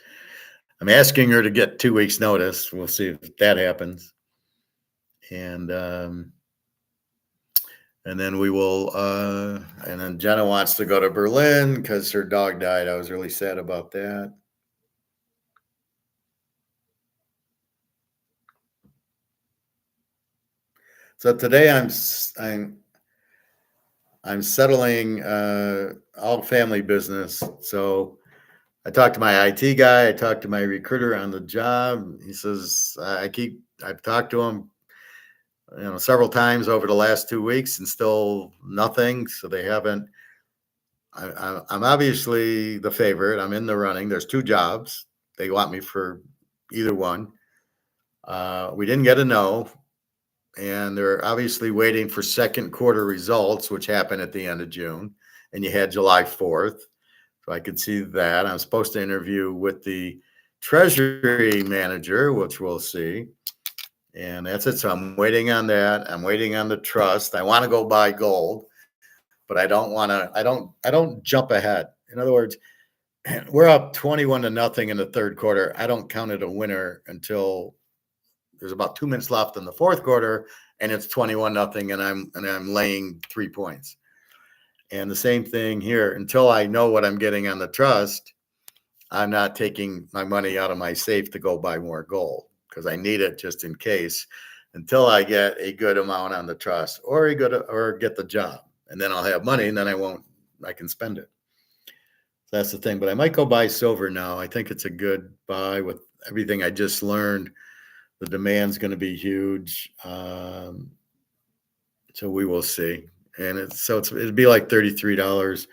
I'm asking her to get 2 weeks notice. We'll see if that happens. And then we will and then Jenna wants to go to Berlin because her dog died. I was really sad about that. So today I'm settling all family business. So I talked to my IT guy. I talked to my recruiter on the job. He says I've talked to him, several times over the last 2 weeks, and still nothing. So they haven't. I'm obviously the favorite. I'm in the running. There's 2 jobs. They want me for either one. We didn't get a no, and they're obviously waiting for second quarter results, which happened at the end of June, and you had July 4th. So I could see that. I'm supposed to interview with the treasury manager, which we'll see. And that's it. So I'm waiting on that. I'm waiting on the trust. I want to go buy gold, but I don't jump ahead. In other words, we're up 21-0 in the third quarter. I don't count it a winner until there's about 2 minutes left in the fourth quarter and it's 21-0 and I'm laying 3 points. And the same thing here. Until I know what I'm getting on the trust, I'm not taking my money out of my safe to go buy more gold because I need it just in case until I get a good amount on the trust or get the job. And then I'll have money and then I can spend it. So that's the thing. But I might go buy silver now. I think it's a good buy with everything I just learned. The demand's going to be huge. So we will see. And it'd be like $33.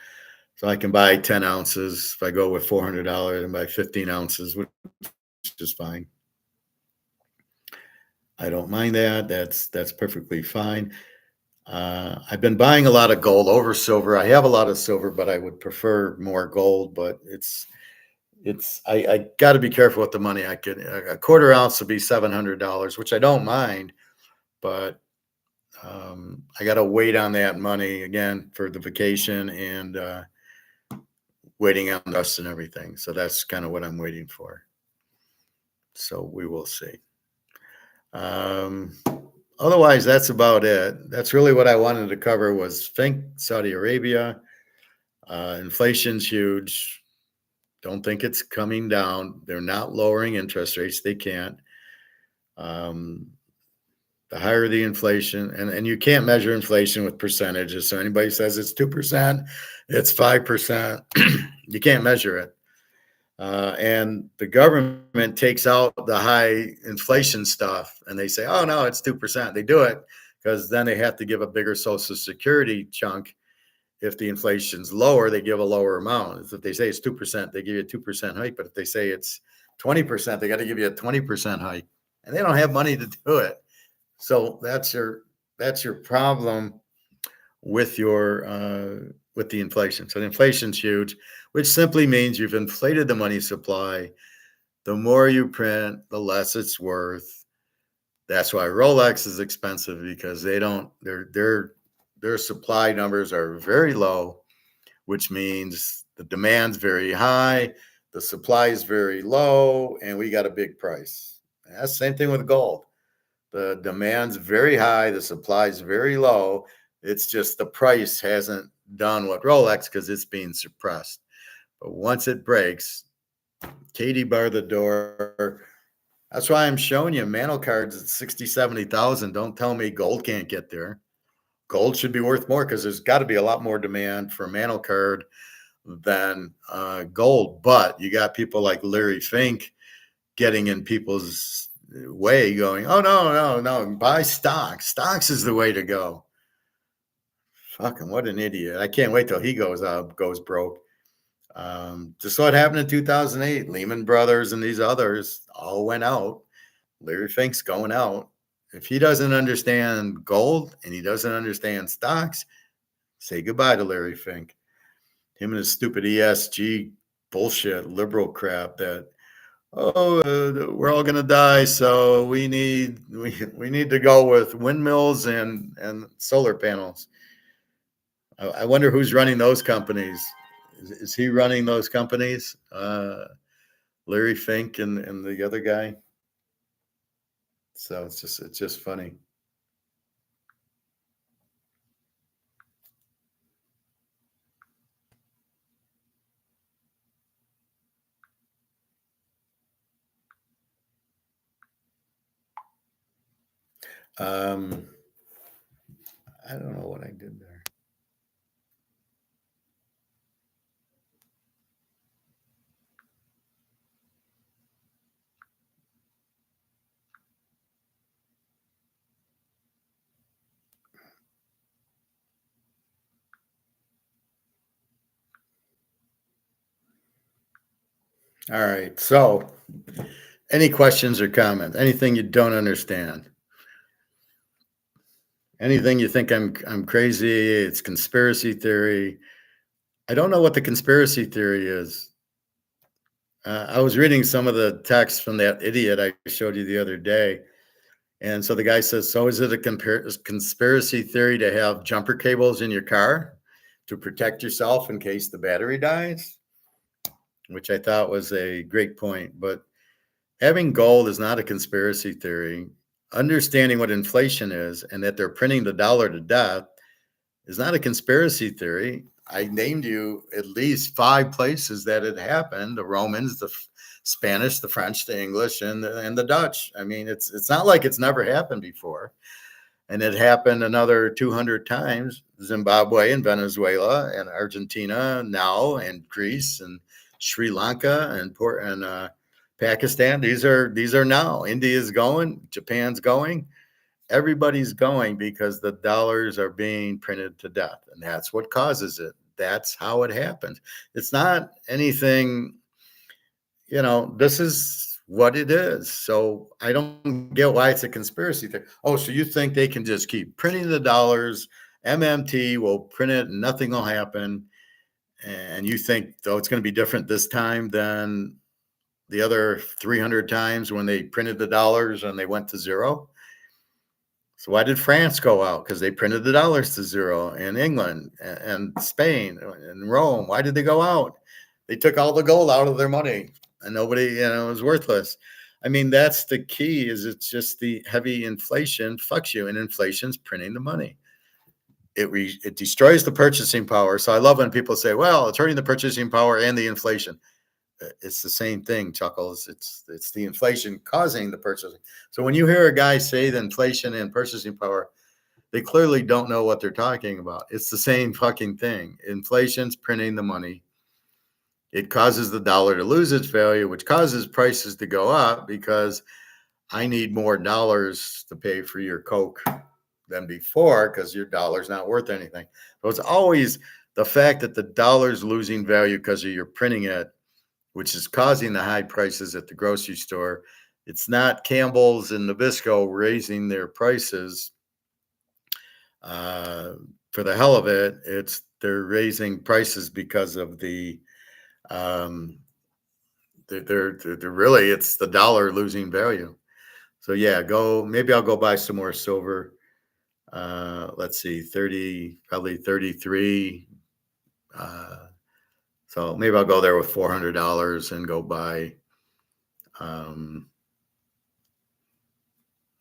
So I can buy 10 ounces. If I go with $400 and buy 15 ounces, which is fine. I don't mind that. That's perfectly fine. I've been buying a lot of gold over silver. I have a lot of silver, but I would prefer more gold. But I got to be careful with the money. I could a quarter ounce would be $700, which I don't mind, but I got to wait on that money again for the vacation and waiting on dust and everything. So that's kind of what I'm waiting for. So we will see. Otherwise, that's about it. That's really what I wanted to cover was Saudi Arabia. Inflation's huge. Don't think it's coming down. They're not lowering interest rates. They can't. The higher the inflation, and you can't measure inflation with percentages. So anybody says it's 2%, it's 5%. You can't measure it. And the government takes out the high inflation stuff and they say, oh, no, it's 2%. They do it because then they have to give a bigger Social Security chunk. If the inflation's lower, they give a lower amount. If they say it's 2%, they give you a 2% hike. But if they say it's 20%, they got to give you a 20% hike. And they don't have money to do it. So that's your problem with with the inflation. So the inflation's huge, which simply means you've inflated the money supply. The more you print, the less it's worth. That's why Rolex is expensive because their supply numbers are very low, which means the demand's very high, the supply is very low, and we got a big price. And that's the same thing with gold. The demand's very high, the supply's very low. It's just the price hasn't done what Rolex because it's being suppressed. But once it breaks, Katie bar the door. That's why I'm showing you mantle cards at 60, 70,000. Don't tell me gold can't get there. Gold should be worth more because there's got to be a lot more demand for a mantle card than gold. But you got people like Larry Fink getting in people's way going, oh, no, buy stocks. Stocks is the way to go. Fucking what an idiot. I can't wait till he goes broke. Just what happened in 2008. Lehman Brothers and these others all went out. Larry Fink's going out. If he doesn't understand gold and he doesn't understand stocks, say goodbye to Larry Fink. Him and his stupid ESG bullshit, liberal crap that, we're all going to die, so we need to go with windmills and solar panels. I wonder who's running those companies. Is he running those companies? Larry Fink and the other guy. So it's just funny. I don't know what I did there. All right. So, any questions or comments? Anything you don't understand? Anything you think I'm crazy? It's conspiracy theory. I don't know what the conspiracy theory is. I was reading some of the text from that idiot I showed you the other day. And so the guy says, so is it a conspiracy theory to have jumper cables in your car to protect yourself in case the battery dies? Which I thought was a great point. But having gold is not a conspiracy theory. Understanding what inflation is and that they're printing the dollar to death is not a conspiracy theory. I named you at least 5 places that it happened: the Romans, the Spanish, the French, the English, and the Dutch. I mean, it's not like it's never happened before. And it happened another 200 times. Zimbabwe and Venezuela and Argentina now, and Greece and Sri Lanka and Pakistan. These are now. India's going, Japan's going. Everybody's going because the dollars are being printed to death, and that's what causes it. That's how it happens. It's not anything, this is what it is. So I don't get why it's a conspiracy theory. Oh, so you think they can just keep printing the dollars? MMT will print it and nothing will happen. And you think, though, it's going to be different this time than the other 300 times when they printed the dollars and they went to zero? So why did France go out? Because they printed the dollars to zero. And England and Spain and Rome, why did they go out? They took all the gold out of their money and nobody, it was worthless. I mean, that's the key. Is it's just the heavy inflation fucks you, and inflation's printing the money. It destroys the purchasing power. So I love when people say, well, it's hurting the purchasing power and the inflation. It's the same thing, Chuckles. It's the inflation causing the purchasing. So when you hear a guy say the inflation and purchasing power, they clearly don't know what they're talking about. It's the same fucking thing. Inflation's printing the money. It causes the dollar to lose its value, which causes prices to go up because I need more dollars to pay for your Coke than before because your dollar's not worth anything. So it's always the fact that the dollar's losing value because of your printing it, which is causing the high prices at the grocery store. It's not Campbell's and Nabisco raising their prices for the hell of it. They're raising prices because of the they're really, it's the dollar losing value. So yeah, maybe I'll go buy some more silver. Let's see, 30, probably 33. So maybe I'll go there with $400 and go buy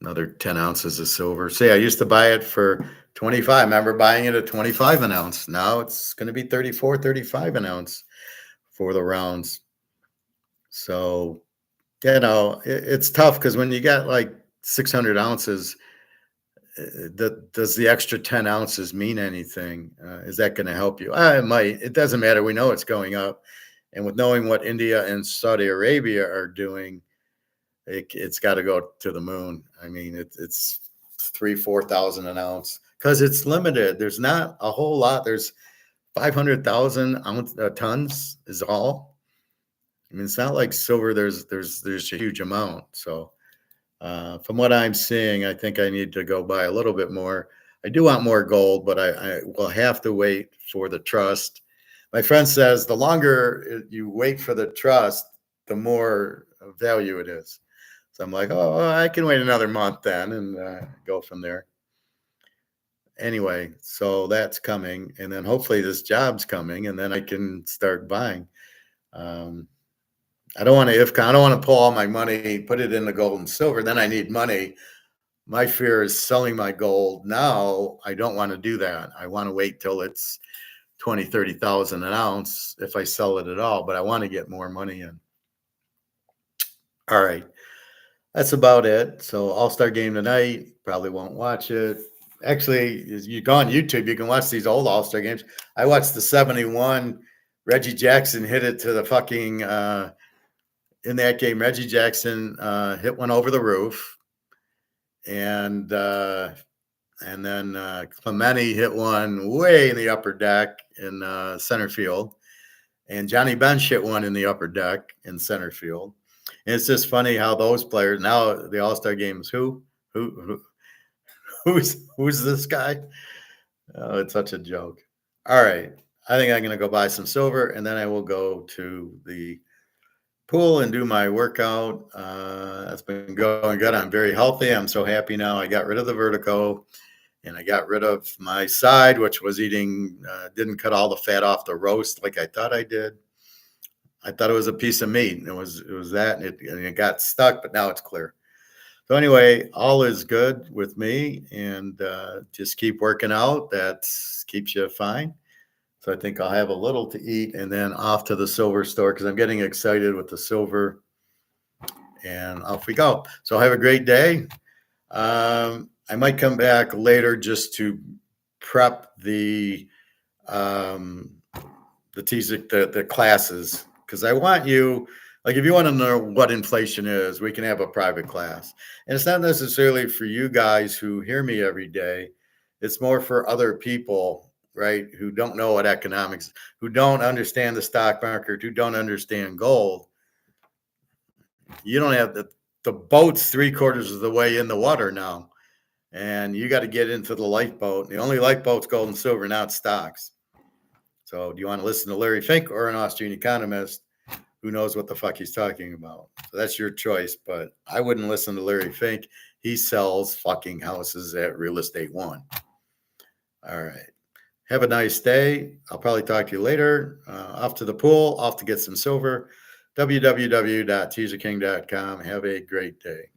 another 10 ounces of silver. See, I used to buy it for 25. I remember buying it at 25 an ounce. Now it's going to be 34, 35 an ounce for the rounds. So, it's tough because when you got like 600 ounces, does the extra 10 ounces mean anything? Is that going to help you? It might. It doesn't matter. We know it's going up. And with knowing what India and Saudi Arabia are doing, it's got to go to the moon. I mean, it's 4,000 an ounce because it's limited. There's not a whole lot. There's 500,000 tons is all. I mean, it's not like silver. There's a huge amount. So from what I'm seeing, I think I need to go buy a little bit more. I do want more gold, but I will have to wait for the trust. My friend says the longer you wait for the trust, the more value it is. So I'm like, oh, I can wait another month then and go from there. anyway, so that's coming, and then hopefully this job's coming, and then I can start buying. I don't want to pull all my money, put it in the gold and silver. Then I need money. My fear is selling my gold now. I don't want to do that. I want to wait till it's 20, 30,000 an ounce if I sell it at all, but I want to get more money in. All right. That's about it. So All-Star game tonight. Probably won't watch it. Actually, you go on YouTube, you can watch these old All-Star games. I watched the 71. Reggie Jackson hit it to the fucking in that game. Reggie Jackson hit one over the roof. And then Clemente hit one way in the upper deck in center field. And Johnny Bench hit one in the upper deck in center field. And it's just funny how those players now the All-Star games. Who's this guy? Oh, it's such a joke. All right, I think I'm going to go buy some silver, and then I will go to the pool and do my workout. That's been going good. I'm very healthy. I'm so happy now. I got rid of the vertigo, and I got rid of my side, which was eating. Didn't cut all the fat off the roast like I thought I did. I thought it was a piece of meat, and it was that, and it got stuck, but now it's clear. So anyway, all is good with me, and just keep working out. That keeps you fine. So I think I'll have a little to eat, and then off to the silver store because I'm getting excited with the silver, and off we go. So have a great day. I might come back later just to prep the classes. Because I want you, like, if you want to know what inflation is, we can have a private class. And it's not necessarily for you guys who hear me every day. It's more for other people, right, who don't know what economics, who don't understand the stock market, who don't understand gold. You don't have the boat's 3/4 of the way in the water now. And you got to get into the lifeboat. The only lifeboat's gold and silver, not stocks. So do you want to listen to Larry Fink or an Austrian economist who knows what the fuck he's talking about? So that's your choice, but I wouldn't listen to Larry Fink. He sells fucking houses at Real Estate One. All right. Have a nice day. I'll probably talk to you later. Off to the pool, off to get some silver. www.teaserking.com. Have a great day.